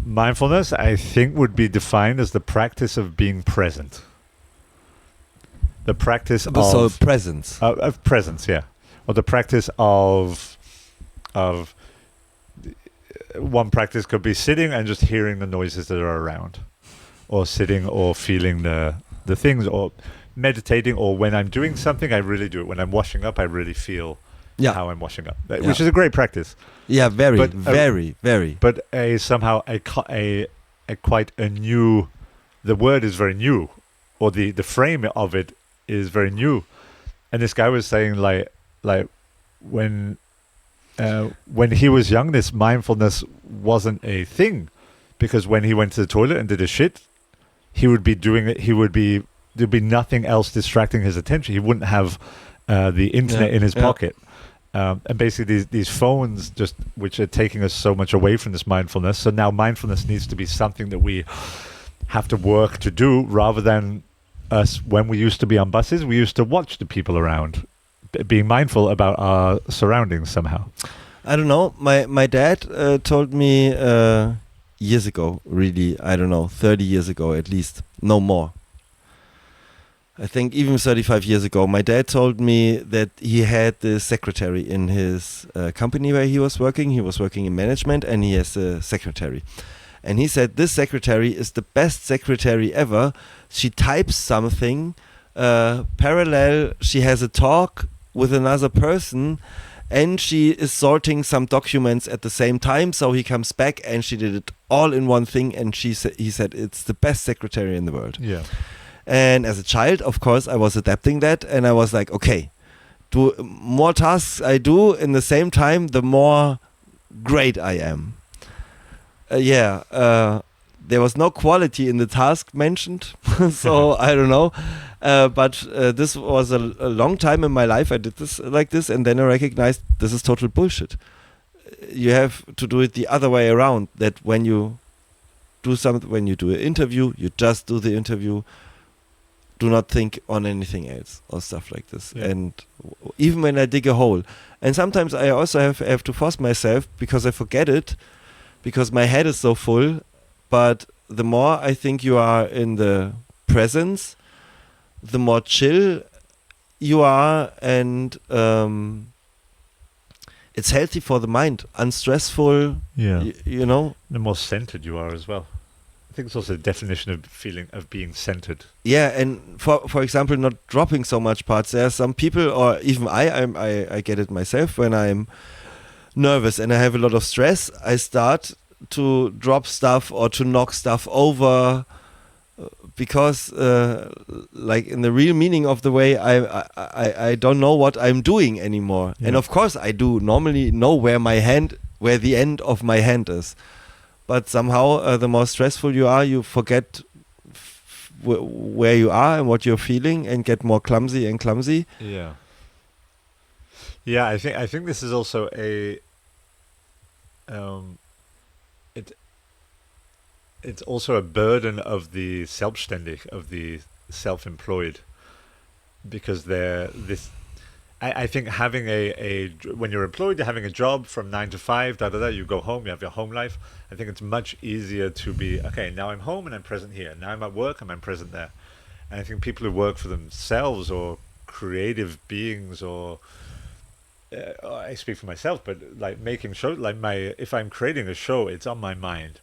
Mindfulness, I think, would be defined as the practice of being present. The practice of presence. Of presence, yeah, or the practice of one practice could be sitting and just hearing the noises that are around, or sitting or feeling the things, or meditating, or when I'm doing something, I really do it. When I'm washing up, I really feel Yeah. how I'm washing up, Yeah. which is a great practice. Yeah, very, But, very. But somehow quite a new. The word is very new, or the frame of it is very new. And this guy was saying like when he was young, this mindfulness wasn't a thing, because when he went to the toilet and did a shit, he would be doing it. There'd be nothing else distracting his attention. He wouldn't have the internet in his pocket. And basically these phones which are taking us so much away from this mindfulness. So now mindfulness needs to be something that we have to work to do, rather than us when we used to be on buses, we used to watch the people around, being mindful about our surroundings somehow. I don't know. My dad told me years ago, really, I don't know, 30 years ago at least, no more. I think even 35 years ago, my dad told me that he had the secretary in his company where he was working. He was working in management, and he has a secretary. And he said, this secretary is the best secretary ever. She types something parallel. She has a talk with another person, and she is sorting some documents at the same time. So he comes back, and she did it all in one thing. And he said, it's the best secretary in the world. Yeah. And as a child, of course, I was adapting that, and I was like, okay, the more tasks I do in the same time, the more great I am. There was no quality in the task mentioned, so I don't know. But this was a long time in my life. I did this like this, and then I recognized this is total bullshit. You have to do it the other way around. That when you do something, when you do an interview, you just do the interview. Do not think on anything else or stuff like this. Yeah. And even when I dig a hole, and sometimes I also have to force myself because I forget it, because my head is so full. But the more I think you are in the presence, the more chill you are, and it's healthy for the mind, unstressful. Yeah. You know. The more centered you are as well. I think it's also a definition of feeling of being centered. Yeah, and for example, not dropping so much parts. There are some people, or even I get it myself, when I'm nervous and I have a lot of stress, I start to drop stuff or to knock stuff over, because like in the real meaning of the way, I don't know what I'm doing anymore. Yeah. And of course I do normally know where the end of my hand is. But somehow, the more stressful you are, you forget where you are and what you're feeling, and get more clumsy and clumsy. Yeah. Yeah, I think this is also it's also a burden of the selbstständig, of the self-employed, because I think having when you're employed, you're having a job from 9 to 5, you go home, you have your home life. I think it's much easier to be, okay, now I'm home and I'm present here. Now I'm at work and I'm present there. And I think people who work for themselves, or creative beings, or I speak for myself, but like making shows, like if I'm creating a show, it's on my mind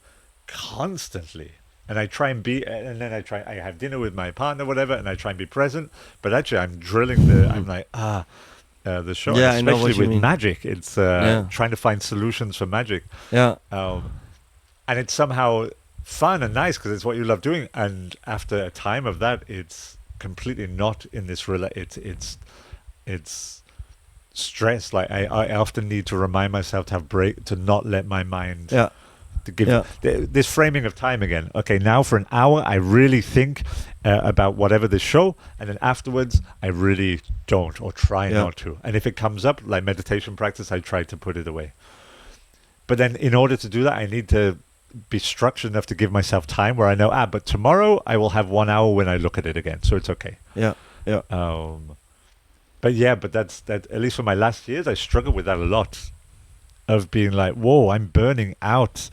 constantly. And I try and I have dinner with my partner, whatever, and I try and be present. But actually, I'm drilling I'm like, the show. Yeah, especially I know what you with mean. magic. It's trying to find solutions for magic. Yeah. And it's somehow fun and nice because it's what you love doing. And after a time of that, it's completely not in this it's stress. Like I often need to remind myself to have break, to not let my mind to give this framing of time again. Okay, now for an hour I really think about whatever the show, and then afterwards I really don't, or try not to. And if it comes up like meditation practice, I try to put it away. But then in order to do that, I need to be structured enough to give myself time where I know, but tomorrow I will have 1 hour when I look at it again, so it's okay. But that's that. At least for my last years, I struggled with that a lot, of being like, whoa, I'm burning out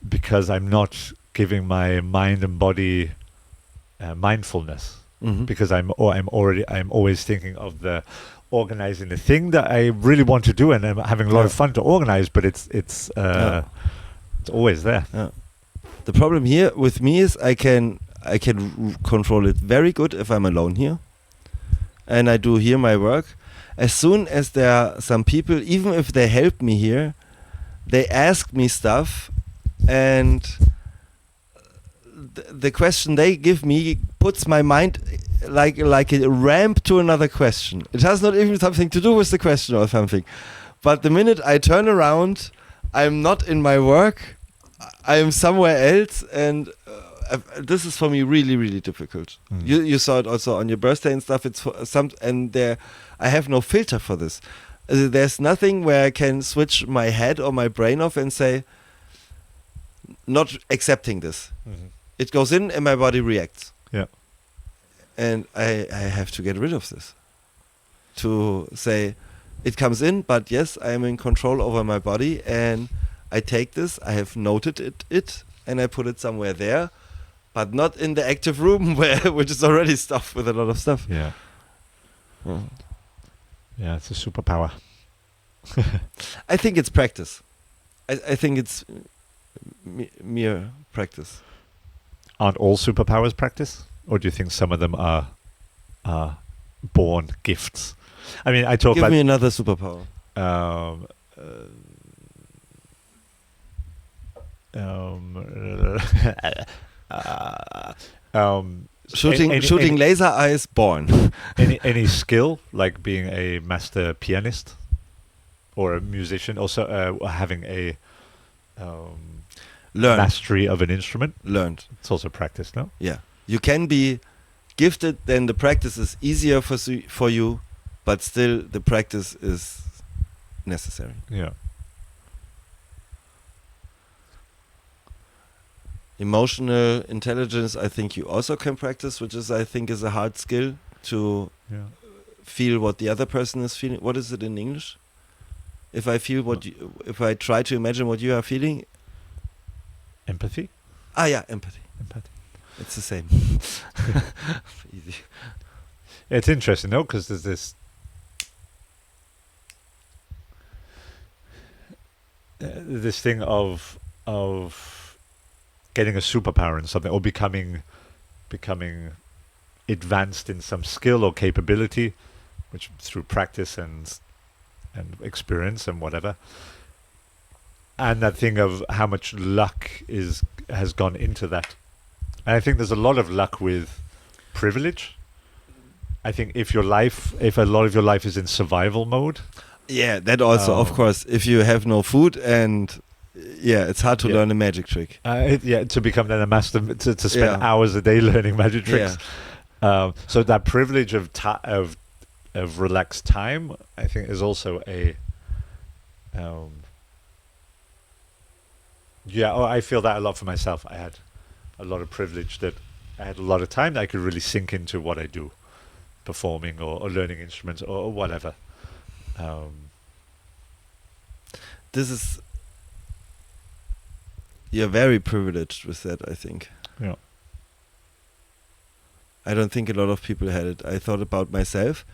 because I'm not giving my mind and body mindfulness, because I'm always thinking of organizing the thing that I really want to do, and I'm having a lot of fun to organize, but it's always there. The problem here with me is I can control it very good if I'm alone here, and I do here my work, as soon as there are some people, even if they help me here, they ask me stuff, and the question they give me puts my mind like a ramp to another question. It has not even something to do with the question or something. But the minute I turn around, I'm not in my work. I am somewhere else, and this is for me really, really difficult. You saw it also on your birthday and stuff. It's for I have no filter for this. There's nothing where I can switch my head or my brain off and say, not accepting this. It goes in and my body reacts. Yeah. And I have to get rid of this. To say, it comes in, but yes, I am in control over my body, and I take this, I have noted it, and I put it somewhere there, but not in the active room which is already stuffed with a lot of stuff. Yeah. Yeah, it's a superpower. I think it's practice. I think it's mere practice. Aren't all superpowers practice? Or do you think some of them are born gifts? I mean, I talk Give about... me another superpower. Shooting laser eyes, born. any skill, like being a master pianist or a musician, also having a mastery of an instrument. Learned. It's also practice, no? Yeah. You can be gifted, then the practice is easier for you, but still the practice is necessary. Yeah. Emotional intelligence, I think you also can practice, which is, I think, is a hard skill to feel what the other person is feeling. What is it in English? If I feel if I try to imagine what you are feeling. Empathy? Ah, yeah, empathy. It's the same. Easy. It's interesting, though, because there's this thing of getting a superpower in something, or becoming advanced in some skill or capability, which through practice and experience and whatever. And that thing of how much luck has gone into that. And I think there's a lot of luck with privilege. I think if a lot of your life is in survival mode. Yeah, that also, of course, if you have no food and it's hard to learn a magic trick. To become then a master, to spend hours a day learning magic tricks. Yeah. So that privilege of relaxed time, I think, is also a I feel that a lot for myself. I had a lot of privilege that I had a lot of time that I could really sink into what I do, performing or learning instruments or whatever. You're very privileged with that, I think. Yeah. I don't think a lot of people had it. I thought about myself,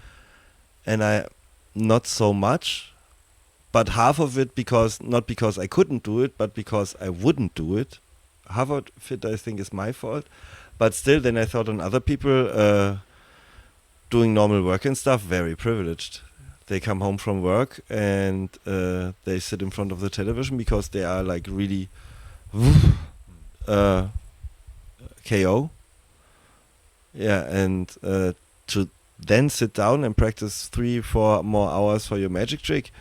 and I not so much, but half of it not because I couldn't do it, but because I wouldn't do it. Half of it, I think, is my fault. But still, then I thought on other people doing normal work and stuff, very privileged. They come home from work and they sit in front of the television because they are like really KO. Yeah, and to then sit down and practice 3-4 more hours for your magic trick.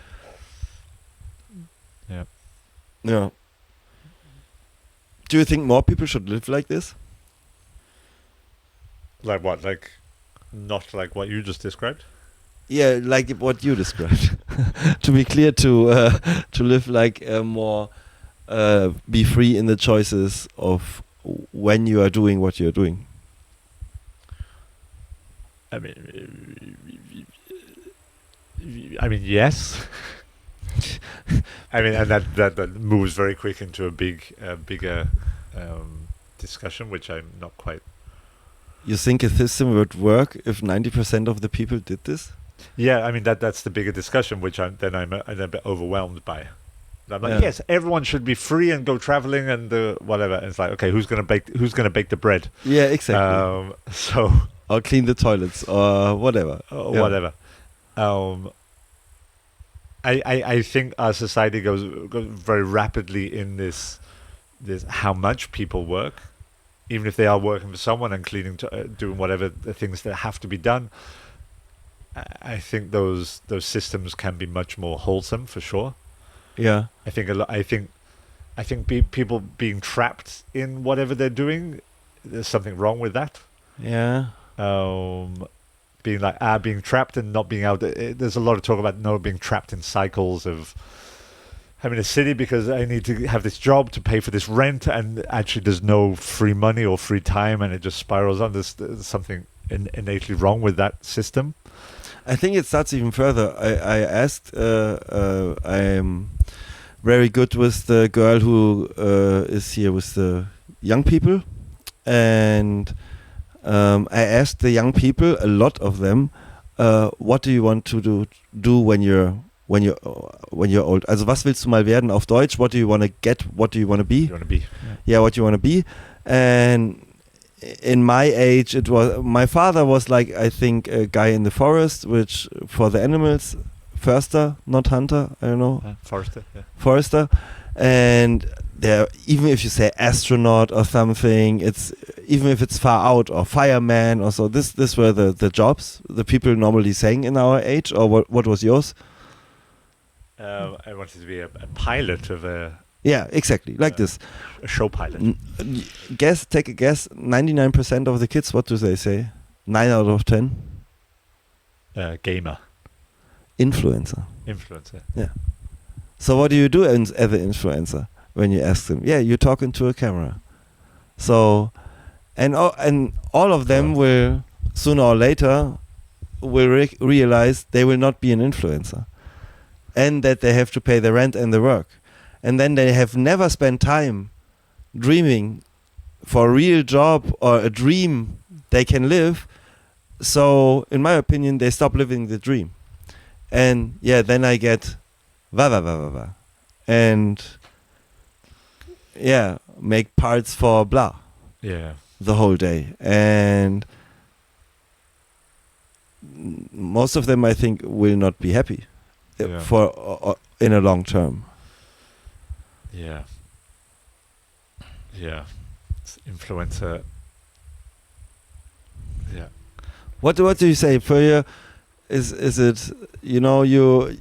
Yeah. Yeah. Do you think more people should live like this? Like what? Like not like what you just described? Yeah, like what you described. To be clear, to live like more, be free in the choices of when you are doing what you are doing. I mean, yes. I mean, and that moves very quick into a bigger discussion, which I'm not quite. You think a system would work if 90% of the people did this? Yeah, I mean that's the bigger discussion, which I'm a bit overwhelmed by. I'm like, yes, everyone should be free and go traveling and whatever. And it's like, okay, who's gonna bake the bread? Yeah, exactly. So or clean the toilets or whatever. Whatever. Um, I think our society goes very rapidly in this how much people work, even if they are working for someone and cleaning, doing whatever the things that have to be done. I think those systems can be much more wholesome for sure. Yeah. I think people being trapped in whatever they're doing, there's something wrong with that. Yeah. Being trapped and not being able to, there's a lot of talk about not being trapped in cycles of I'm in a city because I need to have this job to pay for this rent, and actually there's no free money or free time, and it just spirals on. There's something innately wrong with that system. I think it starts even further. I asked, I'm very good with the girl who is here with the young people, and I asked the young people, a lot of them, what do you want to do when you're old? Also, was willst du mal werden auf Deutsch? What do you want to get? What do you want to be? You want to be? Yeah, what you want to be. And in my age, it was my father was like, I think, a guy in the forest, which for the animals, forester, not hunter. I don't know. Forester. Yeah. Forester. And there, even if you say astronaut or something, it's even if it's far out, or fireman or so. This were the jobs the people normally saying in our age. Or what was yours? I wanted to be a pilot of a. Yeah, exactly, like this. A show pilot. Take a guess. 99% of the kids, what do they say? 9 out of 10. Gamer. Influencer. Influencer. Yeah. So what do you do as an influencer when you ask them? Yeah, you're talking to a camera. So, and all of them will sooner or later will realize they will not be an influencer, and that they have to pay the rent and the work. And then they have never spent time dreaming for a real job or a dream they can live. So, in my opinion, they stop living the dream. And yeah, then I get va. And yeah, make parts for blah. Yeah. The whole day. And most of them, I think, will not be happy for in a long term. Yeah. Yeah. It's influencer. Yeah. What do you say for you? Is it, you know, you're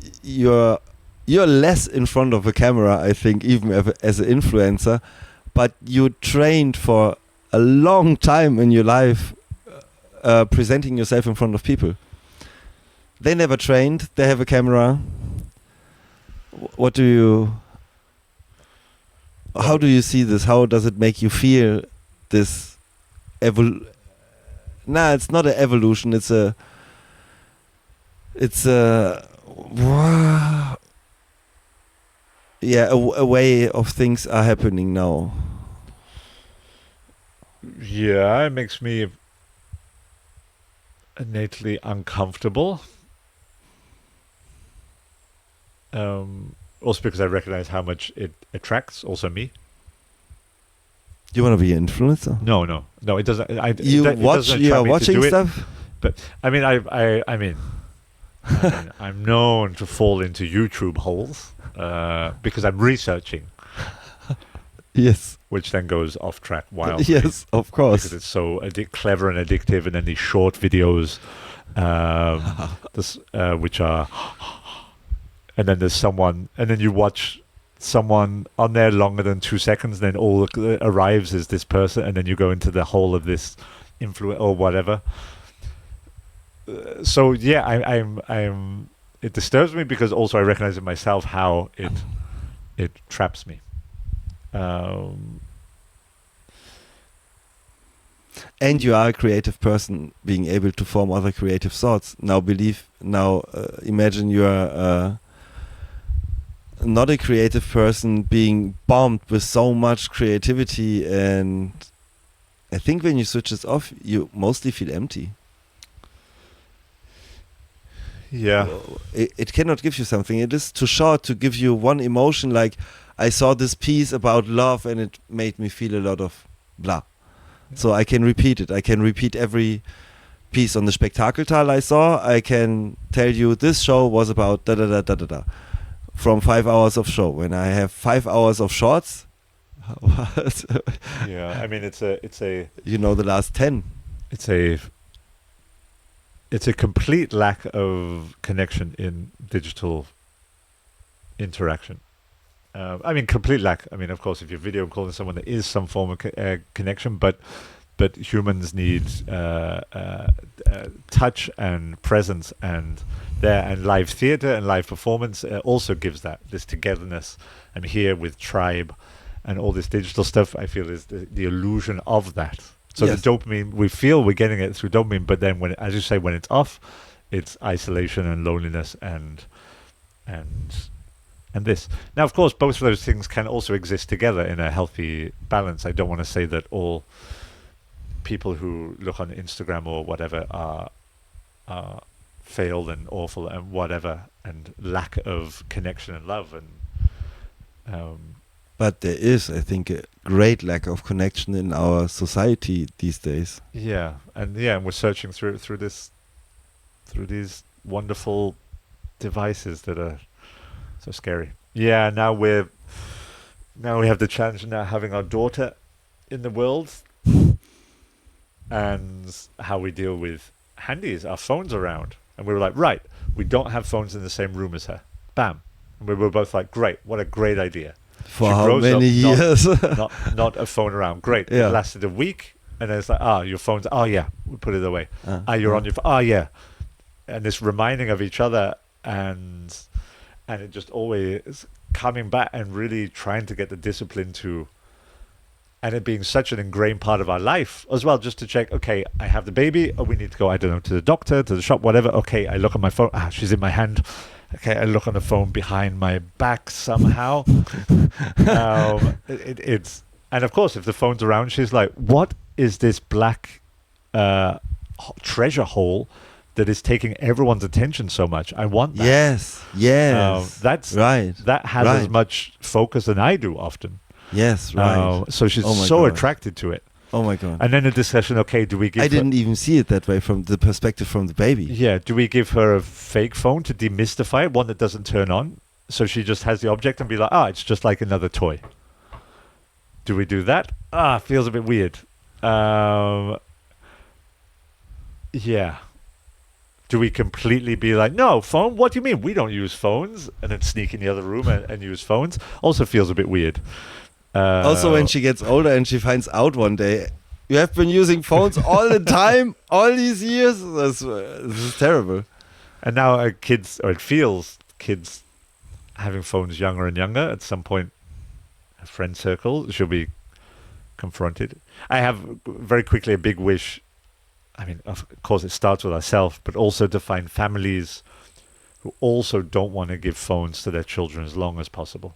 less in front of a camera, I think, even as an influencer, but you trained for a long time in your life presenting yourself in front of people. They never trained, they have a camera. How do you see this? How does it make you feel, this it's not an evolution, it's a way of things are happening now. Yeah, it makes me innately uncomfortable. Also because I recognize how much it attracts also me. Do you want to be an influencer? No, it doesn't. You are watching stuff? But I mean, I mean, I'm known to fall into YouTube holes because I'm researching. Yes. Which then goes off track wildly. Yes, of course. Because it's so clever and addictive, and then these short videos, which are, and then there's someone, and then you watch someone on there longer than 2 seconds, then all that arrives is this person, and then you go into the whole of this influence or whatever. So yeah, I'm. It disturbs me because also I recognize in myself how it traps me. And you are a creative person, being able to form other creative thoughts. Imagine you are not a creative person being bombed with so much creativity, and I think when you switch this off, you mostly feel empty. Yeah. It cannot give you something. It is too short to give you one emotion, like I saw this piece about love and it made me feel a lot of blah. So I can repeat it. I can repeat every piece on the Spektakeltal I saw, I can tell you this show was about da da da da da da from 5 hours of show. When I have 5 hours of shorts, Yeah, I mean, it's a you know the last 10. it's a complete lack of connection in digital interaction. I mean, complete lack. I mean, of course, if you're video calling someone, there is some form of connection, but humans need touch and presence, and live theater and live performance also gives that, this togetherness. I'm here with tribe, and all this digital stuff, I feel, is the illusion of that. So Yes. the dopamine, we feel we're getting it through dopamine, but then when, as you say, when it's off, it's isolation and loneliness and this. Now, of course, both of those things can also exist together in a healthy balance. I don't want to say that all people who look on Instagram or whatever are failed and awful and whatever, and lack of connection and love. And But there is, I think, a great lack of connection in our society these days. yeah, and we're searching through these wonderful devices that are so scary. Yeah, now we have the challenge of now having our daughter in the world, and how we deal with handies, our phones around. And we were like, right, we don't have phones in the same room as her. Bam. And we were both like, great, what a great idea. For She how grows many up years? Not a phone around. Great. Yeah. It lasted a week, and then it's like, your phone's, yeah, we put it away. You're on your phone. Yeah. And this reminding of each other, and it just always coming back and really trying to get the discipline to, and it being such an ingrained part of our life as well, just to check, okay, I have the baby, we need to go, I don't know, to the doctor, to the shop, whatever. Okay, I look on my phone, she's in my hand. Okay, I look on the phone behind my back somehow. It's, and of course, if the phone's around, she's like, what is this black treasure hole that is taking everyone's attention so much? I want that. Yes. That's right. That has as right. much focus than I do often. Yes, right. So she's Oh my so God. attracted to it. Oh my God. And then the discussion, okay, do we give I her, didn't even see it that way from the perspective from the baby. yeah, do we give her a fake phone to demystify it, one that doesn't turn on? So she just has the object and be like, it's just like another toy. Do we do that? Feels a bit weird. Yeah. Do we completely be like, no, phone? What do you mean? We don't use phones. And then sneak in the other room and use phones? Also feels a bit weird. Also, when she gets older and she finds out one day, you have been using phones all the time, all these years. This is terrible. And now kids, or it feels kids having phones younger and younger. At some point, a friend circle she'll be confronted. I have very quickly a big wish. I mean, of course, it starts with ourselves, but also to find families who also don't want to give phones to their children as long as possible,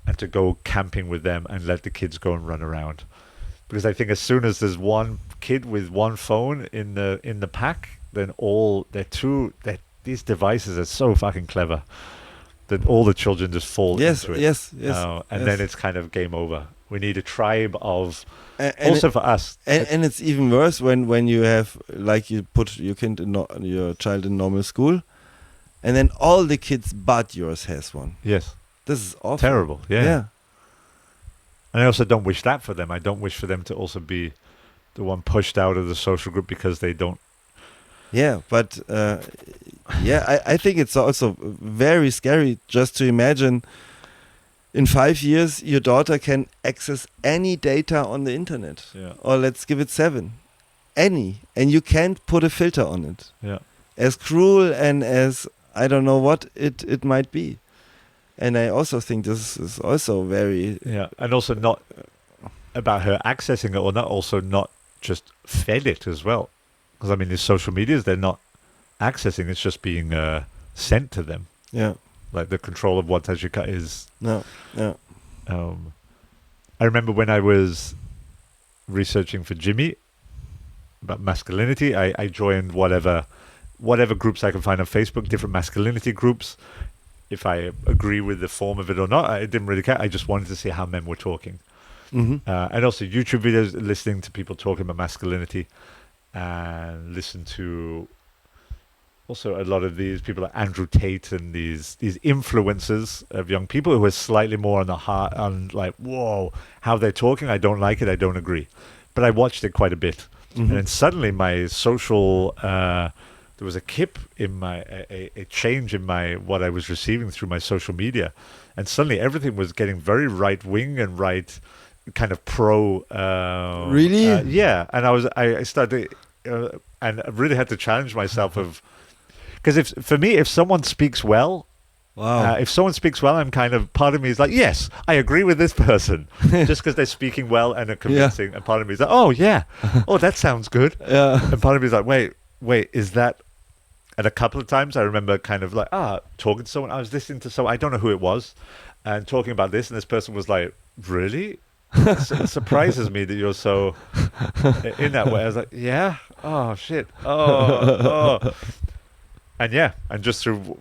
and to go camping with them and let the kids go and run around. Because I think as soon as there's one kid with one phone in the pack, then these devices are so fucking clever that all the children just fall into it. Yes. And then it's kind of game over. We need a tribe of, And also for us. And it's even worse when you have, like, you put your your child in normal school, and then all the kids but yours has one. Yes. This is awful. Terrible. Yeah. Yeah. And I also don't wish that for them. I don't wish for them to also be the one pushed out of the social group because they don't. Yeah, but I think it's also very scary just to imagine in 5 years your daughter can access any data on the internet. Yeah. Or let's give it 7. Any. And you can't put a filter on it. Yeah. As cruel and as I don't know what it might be. And I also think this is also very... Yeah, and also not about her accessing it or not, also not just fed it as well. Because, I mean, these social medias, they're not accessing, it's just being sent to them. Yeah. Like the control of what Tajika is. No. Yeah. I remember when I was researching for Jimmy about masculinity, I joined whatever groups I can find on Facebook, different masculinity groups. If I agree with the form of it or not, I didn't really care. I just wanted to see how men were talking. Mm-hmm. And also YouTube videos, listening to people talking about masculinity. and listen to also a lot of these people like Andrew Tate and these influencers of young people who are slightly more on the heart, on like, whoa, how they're talking. I don't like it. I don't agree. But I watched it quite a bit. And then suddenly my social, there was a kip in my, a change in my, what I was receiving through my social media. And suddenly everything was getting very right wing and right kind of pro. Really? Yeah. And I started, and I really had to challenge myself of, because if someone speaks well, Wow. if someone speaks well, I'm kind of, part of me is like, yes, I agree with this person, just because they're speaking well and are convincing. And part of me is like, oh yeah, oh that sounds good. Yeah. And part of me is like, wait, is that? And a couple of times I remember kind of like, talking to someone, I was listening to someone, I don't know who it was, and talking about this, and this person was like, really? It surprises me that you're so in that way. I was like, yeah, oh shit, oh. And yeah, and just through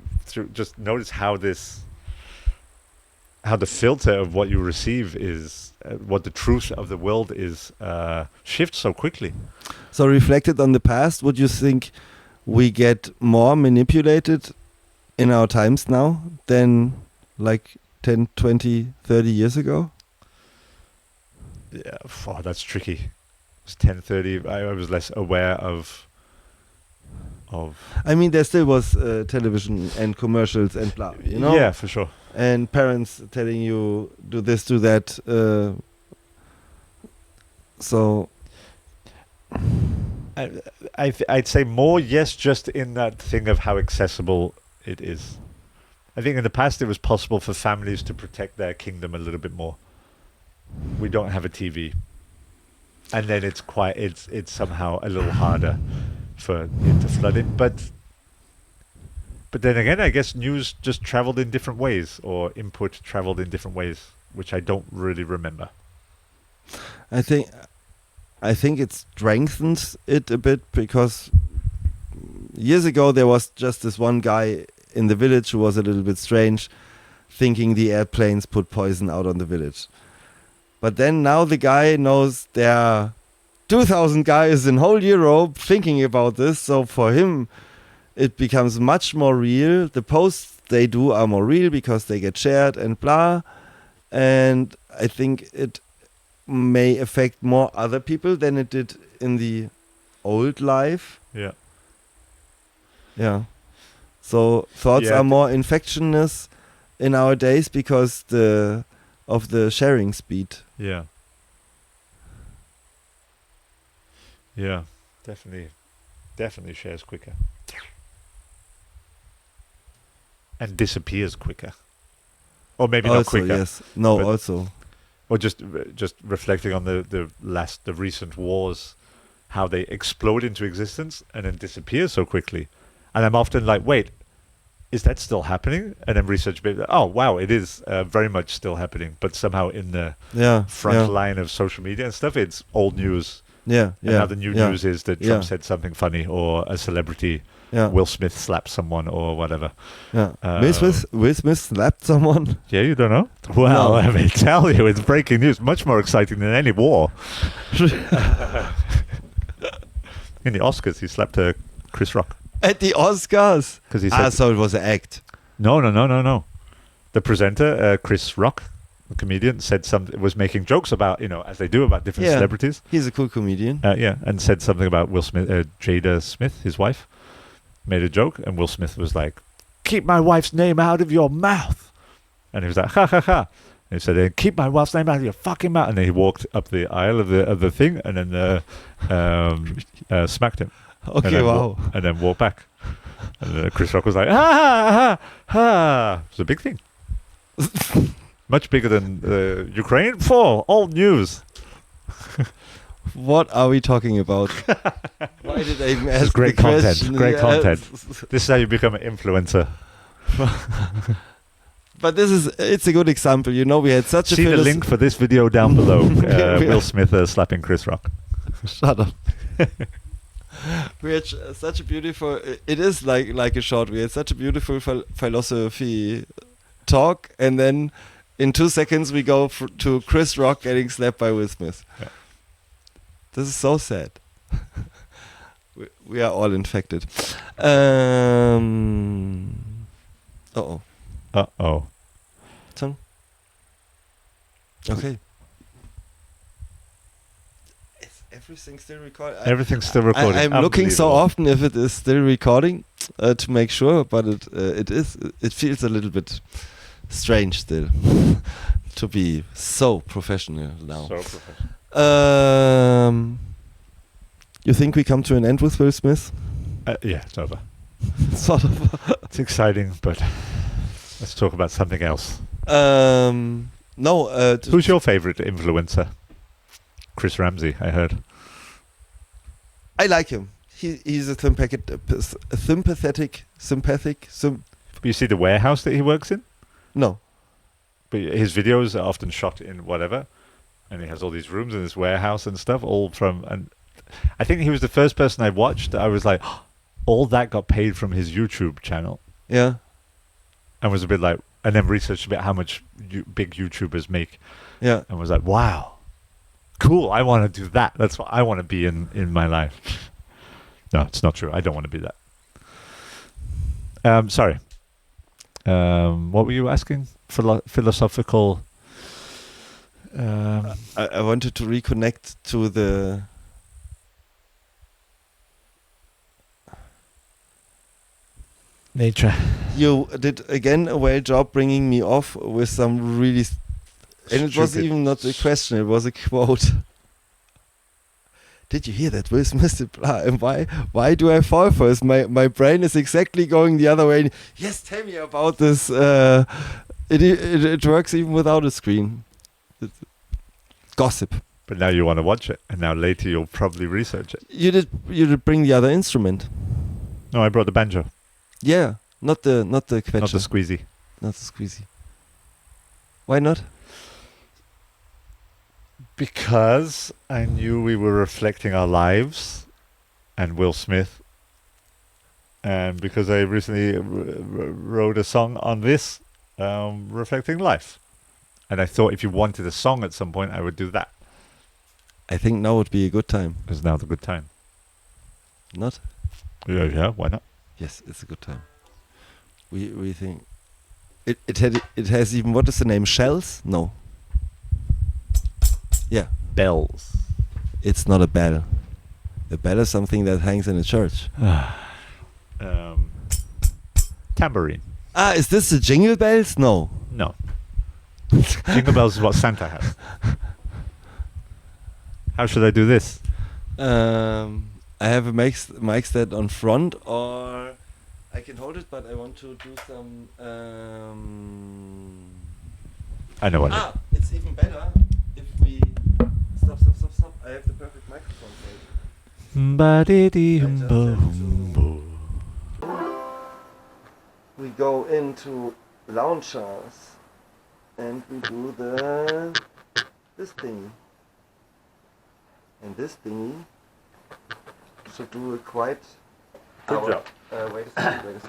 just notice how the filter of what you receive is, what the truth of the world is, shifts so quickly. So reflected on the past, would you think we get more manipulated in our times now than like 10, 20, 30 years ago? Yeah, that's tricky. It was 10, 30. I was less aware of. I mean, there still was television and commercials and blah, you know? Yeah, for sure. And parents telling you, do this, do that. So... I'd say more, yes, just in that thing of how accessible it is. I think in the past it was possible for families to protect their kingdom a little bit more. We don't have a TV. And then it's somehow a little harder for it to flood in, but then again, I guess news just traveled in different ways, or input traveled in different ways, which I don't really remember. I think it strengthens it a bit, because years ago there was just this one guy in the village who was a little bit strange, thinking the airplanes put poison out on the village. But then now the guy knows there are 2,000 guys in whole Europe thinking about this, so for him it becomes much more real. The posts they do are more real because they get shared and blah. And I think it may affect more other people than it did in the old life. Yeah. Yeah. So thoughts are more infectious in our days because of the sharing speed. Yeah. Yeah, definitely shares quicker. And disappears quicker. Or maybe not quicker. Yes. No, also. Or just reflecting on the recent wars, how they explode into existence and then disappear so quickly. And I'm often like, wait, is that still happening? And then research a bit, oh wow, it is very much still happening, but somehow in the front line of social media and stuff, it's old news. Yeah, and now the new news is that Trump said something funny, or a celebrity, Will Smith slapped someone, or whatever. Yeah. Will Smith slapped someone? Yeah, you don't know? Well, let me tell you, it's breaking news. Much more exciting than any war. In the Oscars, he slapped Chris Rock. At the Oscars? Because he said, so it was an act. No. The presenter, Chris Rock, the comedian, was making jokes about, as they do about different celebrities. He's a cool comedian. And said something about Will Smith, Jada Smith, his wife, made a joke, and Will Smith was like, "Keep my wife's name out of your mouth." And he was like, "Ha ha ha." And he said, "Keep my wife's name out of your fucking mouth." And then he walked up the aisle of the thing, and then smacked him. Okay, wow. And then walked back. And Chris Rock was like, "Ha ha ha ha." It was a big thing. Much bigger than Ukraine. Old news. What are we talking about? Why did I even ask great the content. question? Great content. This is how you become an influencer. But it's a good example. We had such See a... the link for this video down below. Will Smith slapping Chris Rock. Shut up. We had such a beautiful... It is like a short. We had such a beautiful philosophy talk, and then in 2 seconds we go to Chris Rock getting slapped by Will Smith. Yeah. This is so sad. We are all infected. Uh-oh. Uh-oh. Tongue. Okay. Is everything still recording? Everything's still recording. I'm looking so Unbelievable. often if it is still recording to make sure, but it is. It feels a little bit strange still to be so professional now. So professional. You think we come to an end with Will Smith? Yeah, it's over. Sort of. It's exciting, but let's talk about something else. No. Who's your favorite influencer? Chris Ramsey, I heard. I like him. He's a sympathetic. But you see the warehouse that he works in? No. But his videos are often shot in whatever, and he has all these rooms in this warehouse and stuff, all from... And I think he was the first person I watched. I was like, all that got paid from his YouTube channel. Yeah. And was a bit like... And then researched about how much big YouTubers make. Yeah. And was like, wow, cool, I want to do that. That's what I want to be in my life. No, it's not true. I don't want to be that. Sorry. What were you asking? Philosophical... I wanted to reconnect to the... Nature. You did again a well job bringing me off with some really... And it was Stupid. even not a question, it was a quote. Did you hear that? Will Smith did blah, and why do I fall for this? My brain is exactly going the other way. Yes, tell me about this. It works even without a screen. Gossip. But now you want to watch it, and now later you'll probably research it. You did bring the other instrument. No, I brought the banjo, Yeah, not the quetscher. not the squeezy. Not the squeezy. Why not? Because I knew we were reflecting our lives and Will Smith. And because I recently wrote a song on this, reflecting life. And I thought if you wanted a song at some point, I would do that. I think now would be a good time. Is now the good time? Not? Yeah, why not? Yes, it's a good time. We think it has even, what is the name? Shells? No. Yeah. Bells. It's not a bell. A bell is something that hangs in a church. Tambourine. Ah, is this the jingle bells? No. No. Jingle bells is what Santa has. How should I do this? I have a mic stand on front, or I can hold it, but I want to do some. I know what. It's even better if we stop. I have the perfect microphone we go into launchers and we do this thingy. And this thingy should do a quite... Good job. Wait a second.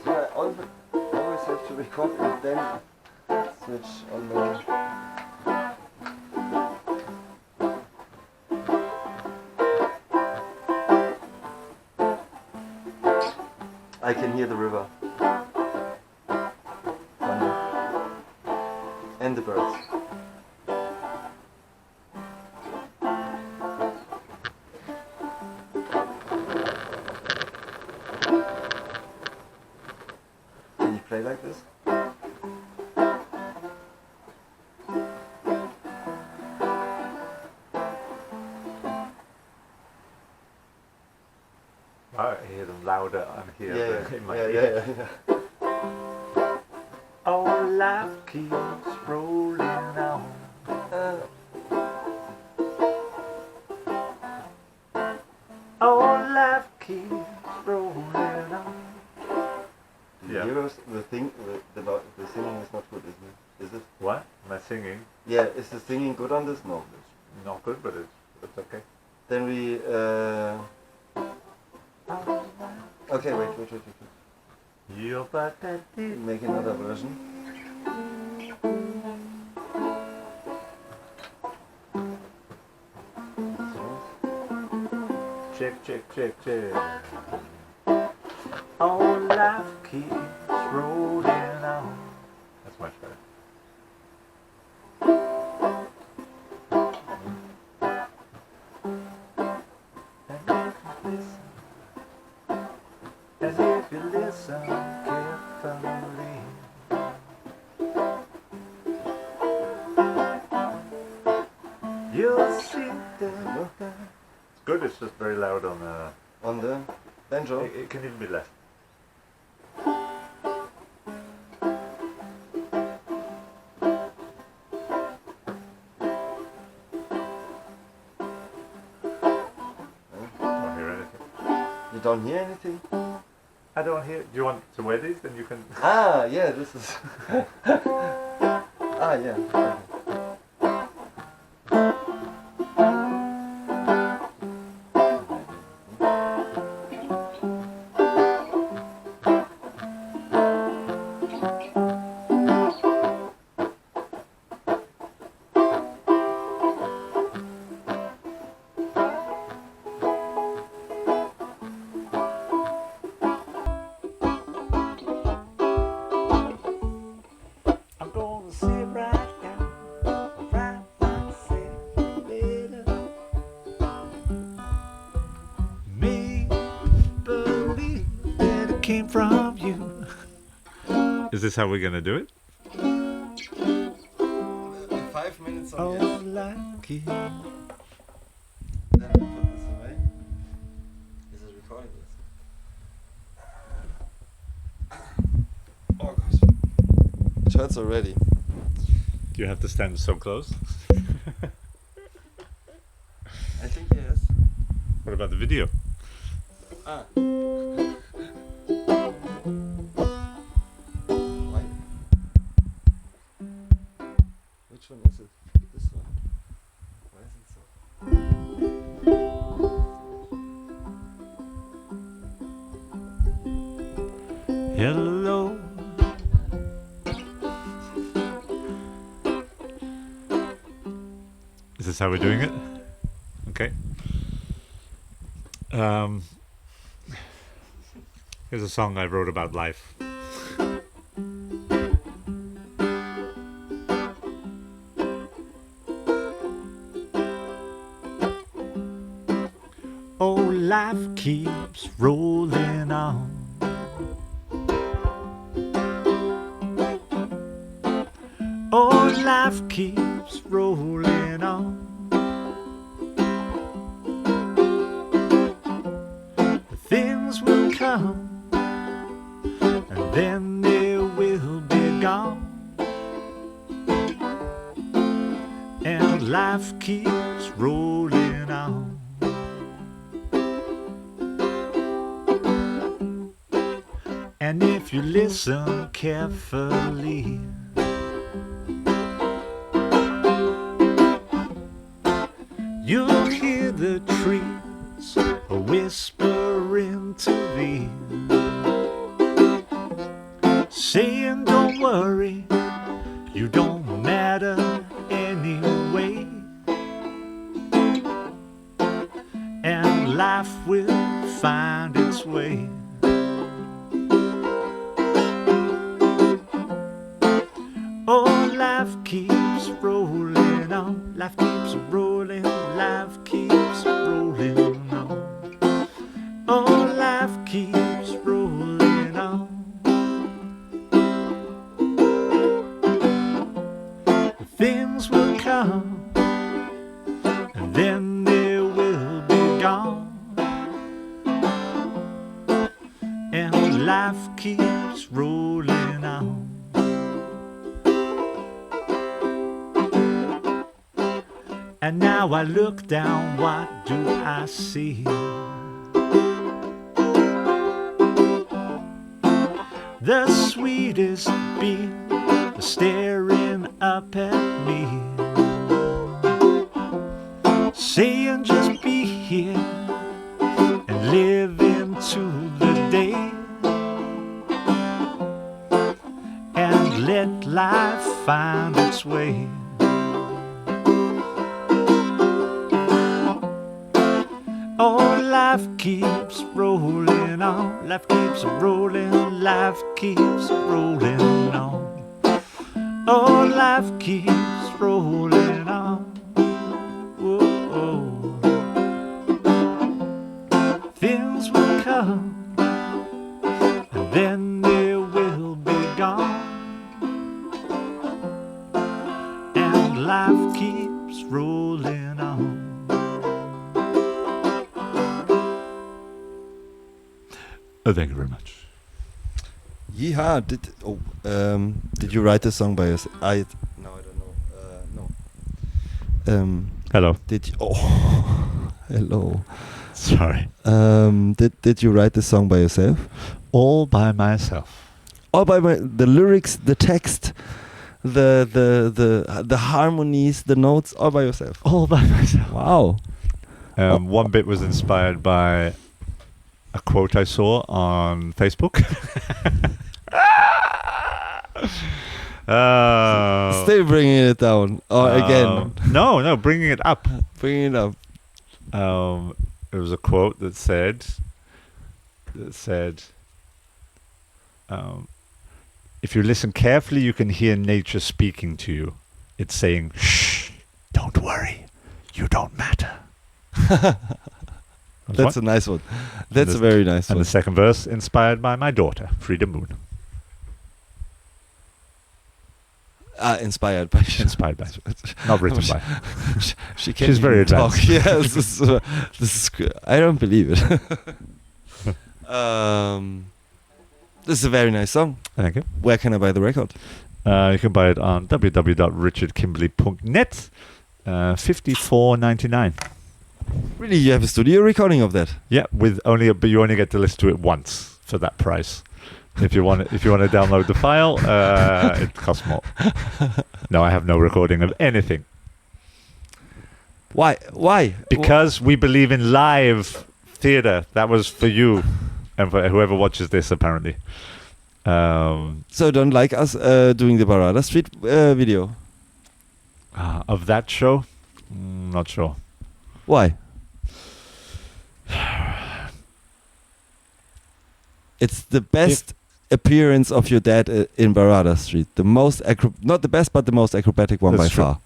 So I always have to record and then switch on the... I can hear the river. Thunder. And the birds. Can you play like this? I hear them louder on here than in my yeah. Our life keeps rolling on. Our life keeps rolling on. Yeah. The singing is not good, isn't it? Is it? What? Am I singing? Yeah, is the singing good on this? No. It's not good, but it's okay. Then we... Okay, wait. Make another version. Check, check, check, check. All life keeps rolling on. That's much better. As if you listen carefully, you'll see that. It's good, it's just very loud on the... On the banjo. It can even be less. Don't hear anything. You don't hear anything? I don't hear. Do you want to wear these? Then you can. Ah, yeah, this is... ah, yeah. I'm gonna sit right down, write myself a letter. Make believe that it came from you. Is this how we're gonna do it? 5 minutes on Oh, yes. like it. Then I put this away. Is it recording this? Oh gosh. It hurts already. Do you have to stand so close? I think yes. What about the video? Ah. Why? Which one is it? This one. Why is it so? Hello. Is this how we're doing it? Okay. Here's a song I wrote about life. Oh, life keeps rolling on. Oh, life keeps rolling on. Things will come, and then they will be gone. And life keeps rolling on. And if you listen carefully, you'll hear the trees whispering to thee, saying don't worry, you don't matter anyway. And life will find its way. Oh, life keeps rolling on. Life keeps rolling. Life keeps rolling on. Oh, life keeps rolling on. Things will come, and then they will be gone. And life keeps rolling on. And now I look down, what do I see? The sweetest bee staring up at me, saying just be here and live into the day, and let life find its way. Oh, life life keeps rolling on. Life keeps rolling. Life keeps rolling on. Oh, life keeps rolling on. Whoa. Things will come, and then they will be gone. And life keeps rolling on. Oh, thank you very much. Yeehaw! Did you write the song by yourself? No, I don't know. No. Hello. Did you? Oh, hello. Sorry. Did you write the song by yourself? All by myself. All by the lyrics, the text, the harmonies, the notes, all by yourself. All by myself. Wow. One bit was inspired by a quote I saw on Facebook. Still bringing it down, or again? No, bringing it up. Bringing it up. It was a quote that said, if you listen carefully, you can hear nature speaking to you. It's saying, "Shh, don't worry, you don't matter." That's a nice one. That's a very nice one. And the second verse, inspired by my daughter, Frida Moon. Inspired by. Inspired by. Not written by. She's very advanced. Yes, this is. I don't believe it. This is a very nice song. Thank you. Where can I buy the record? You can buy it on www.richardkimberly.net. $54.99. Really, you have a studio recording of that? Yeah, but you only get to listen to it once for that price. If you want to download the file, it costs more. No, I have no recording of anything. Why? Because we believe in live theater. That was for you and for whoever watches this, apparently. So don't like us doing the Barada Street video? Of that show? Not sure. Why? It's the best appearance of your dad in Barada Street. The most not the best, but the most acrobatic one by far.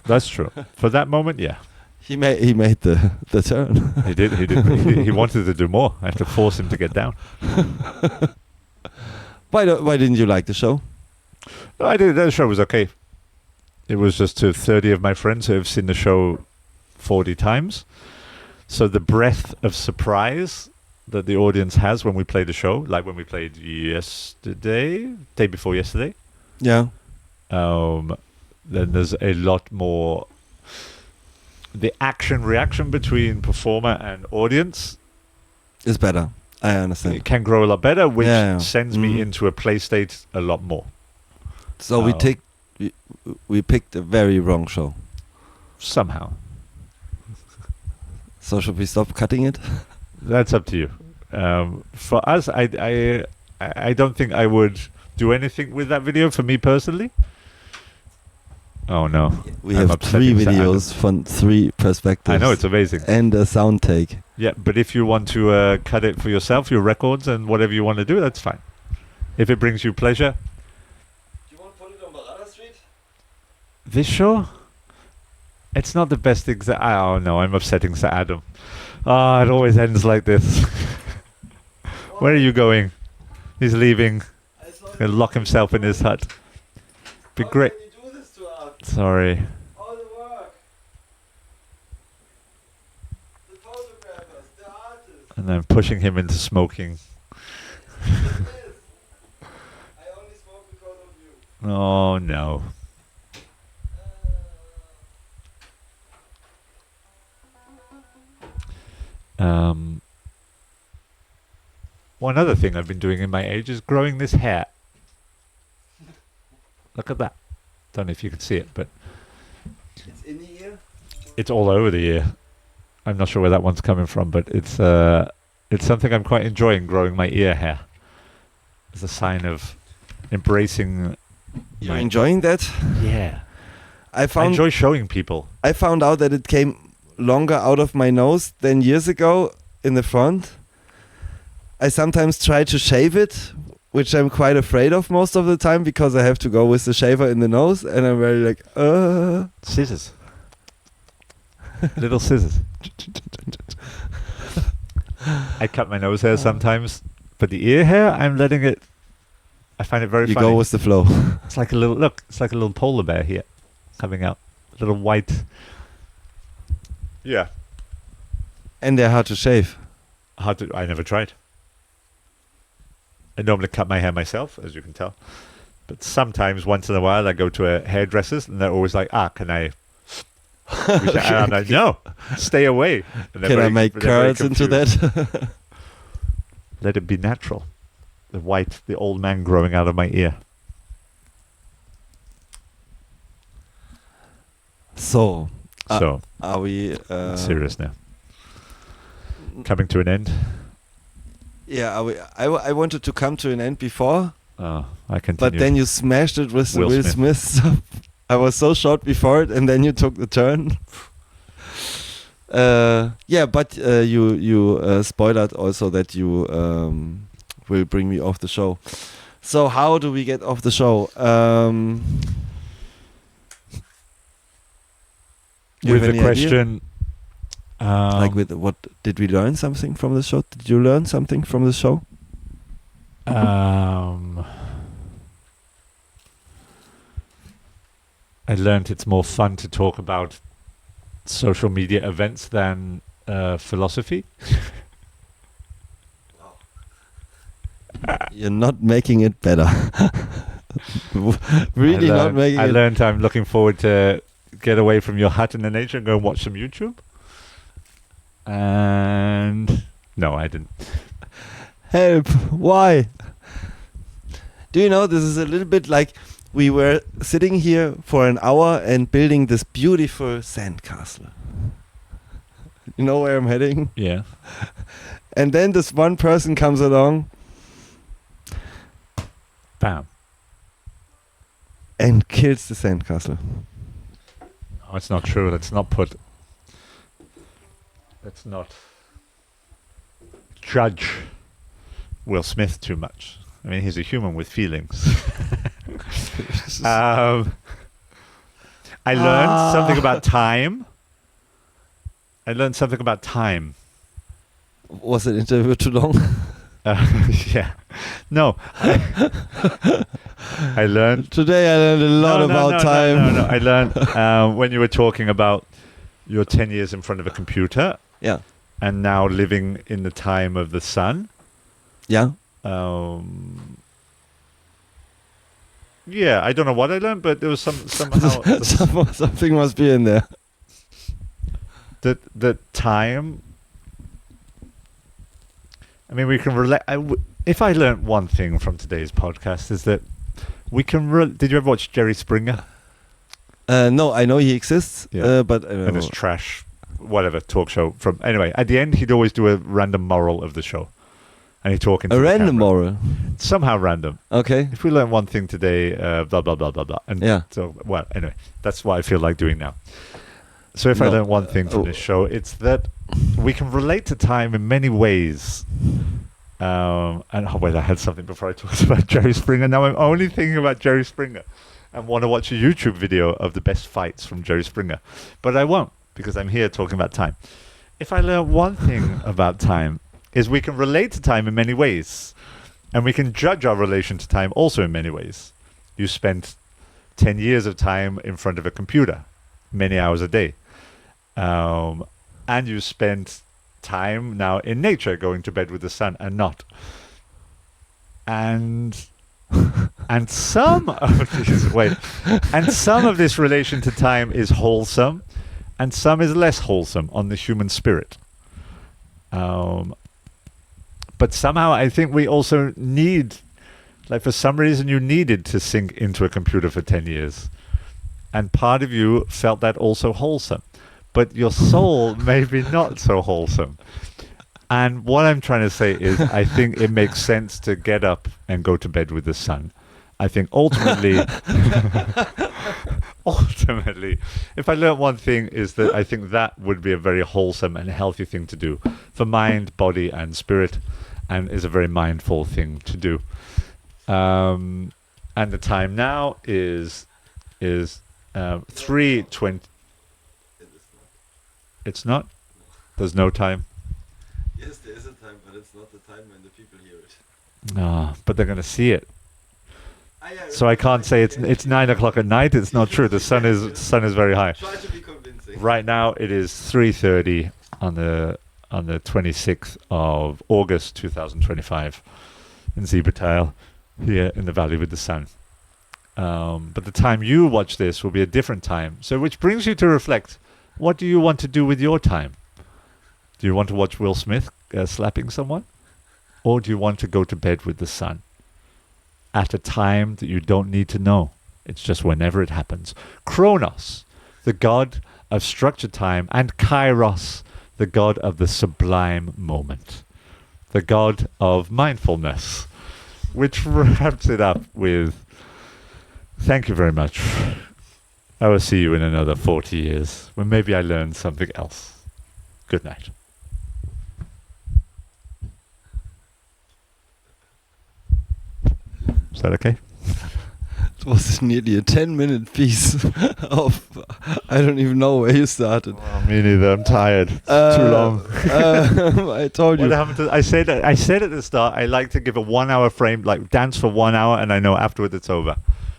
That's true. For that moment, yeah. He made the turn. He did. He wanted to do more. I had to force him to get down. Why didn't you like the show? No, I did. The show was okay. It was just to 30 of my friends who have seen the show 40 times. So the breadth of surprise that the audience has when we play the show, like when we played day before yesterday. Yeah. Then there's a lot more. The action reaction between performer and audience is better. I understand. It can grow a lot better, which sends me Mm-hmm. into a play state a lot more. So we picked a very wrong show. Somehow. So should we stop cutting it? That's up to you. For us, I don't think I would do anything with that video for me personally. Oh no. We have 3 videos from 3 perspectives. I know, it's amazing. And a sound take. Yeah, but if you want to cut it for yourself, your records and whatever you want to do, that's fine. If it brings you pleasure. Do you want to put it on Barada Street? This show? It's not the best oh no, I'm upsetting Sir Adam. It always ends like this. Where are you going? He's leaving. He's going to lock himself in his hut. Be great. Sorry. All the work. The photographers, the artists. And I'm pushing him into smoking. I only smoke because of you. Oh no. One other thing I've been doing in my age is growing this hair. Look at that. Don't know if you can see it, but It's in the ear? it's all over the ear. I'm not sure where that one's coming from, but it's something I'm quite enjoying, growing my ear hair. It's a sign of embracing. You're enjoying that? Yeah. I I enjoy showing people. I found out that it came longer out of my nose than years ago, in the front. I sometimes try to shave it, which I'm quite afraid of most of the time because I have to go with the shaver in the nose, and I'm very like, Scissors. Little scissors. I cut my nose hair sometimes, but the ear hair, I'm letting it. I find it very You funny. go with the flow. It's like a little look. It's like a little polar bear here, coming out. A little white. Yeah. And they're hard to shave. Hard to. I never tried. I normally cut my hair myself, as you can tell. But sometimes, once in a while, I go to a hairdresser's, and they're always like, can I? And I'm like, no, stay away. And Can I make curls into that? Let it be natural. The old man growing out of my ear. So, So, are we serious now. Coming to an end. Yeah, I wanted to come to an end before, Oh, I continued. but then you smashed it with the Will Will Smith stuff. I was so short before it, and then you took the turn. Yeah, but you spoiled also that you will bring me off the show. So how do we get off the show? You with have the any idea? question, Like with what did we learn something from the show? Did you learn something from the show? I learned it's more fun to talk about social media events than philosophy. You're not making it better. Really not making I it. learned I'm looking forward to get away from your hut in the nature and go and watch some YouTube. And no, I didn't. Help! Why? Do you know, this is a little bit like we were sitting here for an hour and building this beautiful sandcastle. You know where I'm heading? Yeah. And then this one person comes along Bam. and kills the sandcastle. Oh, it's not true. Let's not judge Will Smith too much. I mean, he's a human with feelings. I learned something about time. Was the interview too long? Yeah. No. I learned. Today I learned a lot about time. No. I learned when you were talking about your 10 years in front of a computer Yeah. and now living in the time of the sun. Yeah. Yeah, I don't know what I learned, but there was somehow Something must be in there. the time. I mean, we can relate. If I learned one thing from today's podcast is that we can. Did you ever watch Jerry Springer? No, I know he exists, Yeah. but I don't And know. his trash, whatever talk show from. Anyway, at the end, he'd always do a random moral of the show, and he'd talk into A the random camera. moral. Somehow random. Okay. If we learn one thing today, blah blah blah blah blah, and Yeah. so well. Anyway, that's what I feel like doing now. So if I No, learn one thing from this show, it's that we can relate to time in many ways. And wait, I had something before I talked about Jerry Springer. Now I'm only thinking about Jerry Springer and want to watch a YouTube video of the best fights from Jerry Springer. But I won't because I'm here talking about time. If I learn one thing about time is we can relate to time in many ways. And we can judge our relation to time also in many ways. You spent 10 years of time in front of a computer, many hours a day. And you spent time now in nature, going to bed with the sun and not. And some of this relation to time is wholesome, and some is less wholesome on the human spirit. But somehow I think we also need, like for some reason you needed to sink into a computer for 10 years. And part of you felt that also wholesome. But your soul maybe not so wholesome. And what I'm trying to say is I think it makes sense to get up and go to bed with the sun I think ultimately, ultimately, if I learned one thing is that I think that would be a very wholesome and healthy thing to do for mind, body, and spirit, and is a very mindful thing to do. And the time now is 3:20. It's not. There's no time. Yes, there is a time, but it's not the time when the people hear it. Ah, but they're going to see it. So I can't say it's 9 o'clock at night. It's not true. The sun is very high. Try to be convincing. Right now it is 3:30 on the 26th of August 2025 in Zebertal, here in the Valley with the Sun. But the time you watch this will be a different time. So which brings you to reflect, what do you want to do with your time? Do you want to watch Will Smith slapping someone? Or do you want to go to bed with the sun? At a time that you don't need to know. It's just whenever it happens. Chronos, the god of structured time, and Kairos, the god of the sublime moment. The god of mindfulness. Which wraps it up with, thank you very much. I will see you in another 40 years, when maybe I learn something else. Good night. Is that okay? It was nearly a 10-minute piece of, I don't even know where you started. Oh, me neither. I'm tired. It's too long. I told you. What happened to? I said at the start, I like to give a 1 hour frame, like dance for 1 hour, and I know afterwards it's over.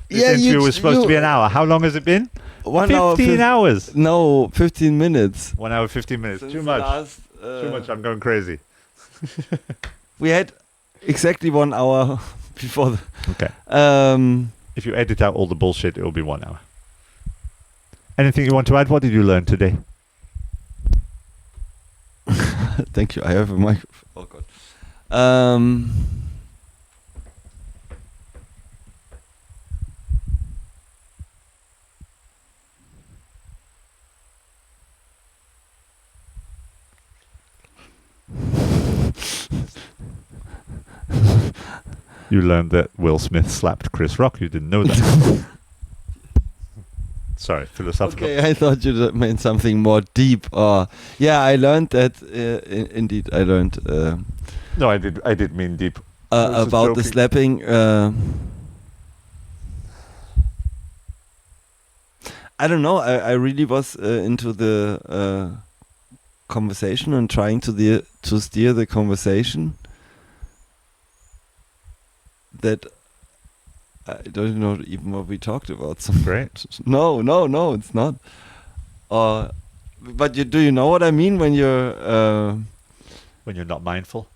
This interview was supposed to be an hour. How long has it been? 1 hour. 15 hours. No, 15 minutes. 1 hour, 15 minutes. Since Too much. Too Too much. I'm going crazy. We had exactly 1 hour before. Okay. The, If you edit out all the bullshit, it will be 1 hour. Anything you want to add? What did you learn today? Thank you. I have a microphone. Oh God. You learned that Will Smith slapped Chris Rock. You didn't know that. Sorry, philosophical. Okay, I thought you meant something more deep. Yeah, I learned that. Indeed, I learned. No, I did mean deep. I was just About the joking. slapping. I don't know. I really was into the conversation and trying to steer the conversation. That I don't know even what we talked about. Great. No, it's not. But do you know what I mean when you're When you're not mindful.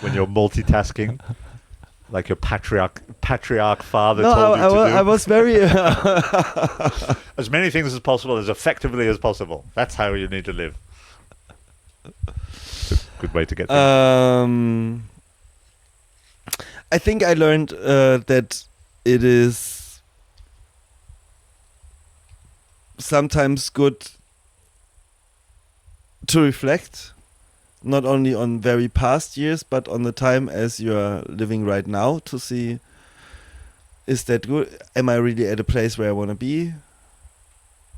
When you're multitasking. Like your patriarch father told you to do. I was very. As many things as possible, as effectively as possible. That's how you need to live. It's a good way to get things. I think I learned that it is sometimes good to reflect, not only on very past years, but on the time as you are living right now, to see, is that good? Am I really at a place where I want to be?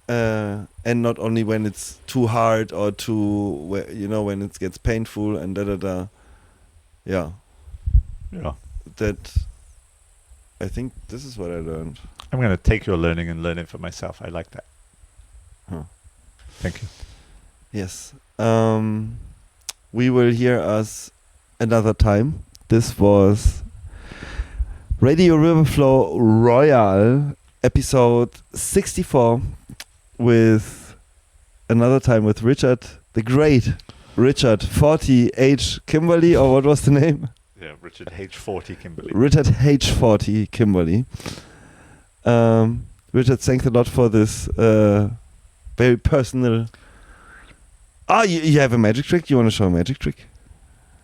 And not only when it's too hard or when it gets painful and da. Yeah. Yeah. That I think this is what I learned. I'm going to take your learning and learn it for myself. I like that. Huh. Thank you. Yes. We will hear us another time. This was Radio Riverflow Royal, episode 64, with another time with Richard, the great Richard 40H Kimberly, or what was the name? Yeah, Richard H40 Kimberly. Richard H40 Kimberly. Richard, thanks a lot for this very personal. You have a magic trick? You want to show a magic trick?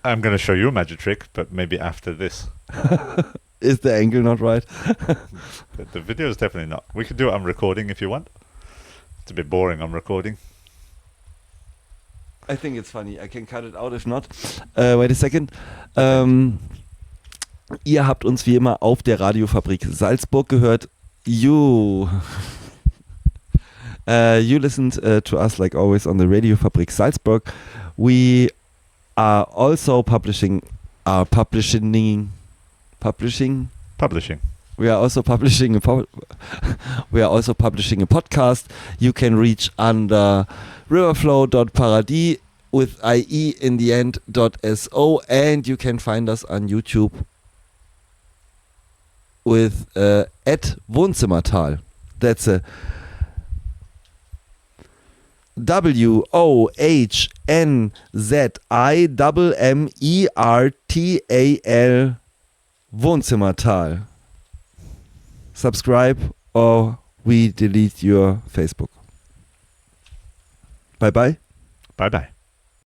I'm going to show you a magic trick, but maybe after this. Is the angle not right? The video is definitely not. We could do it on recording if you want. It's a bit boring on recording. I think it's funny. I can cut it out if not. Wait a second. Ihr habt uns wie immer auf der Radiofabrik Salzburg gehört. You listened to us like always on the Radiofabrik Salzburg. We are also publishing. We are also publishing a podcast. You can reach under riverflow.paradis with IE in the end .so, and you can find us on YouTube with at Wohnzimmertal. That's a WOHNZIMMERTAL Wohnzimmertal. Subscribe or we delete your Facebook. Bye bye. Bye bye.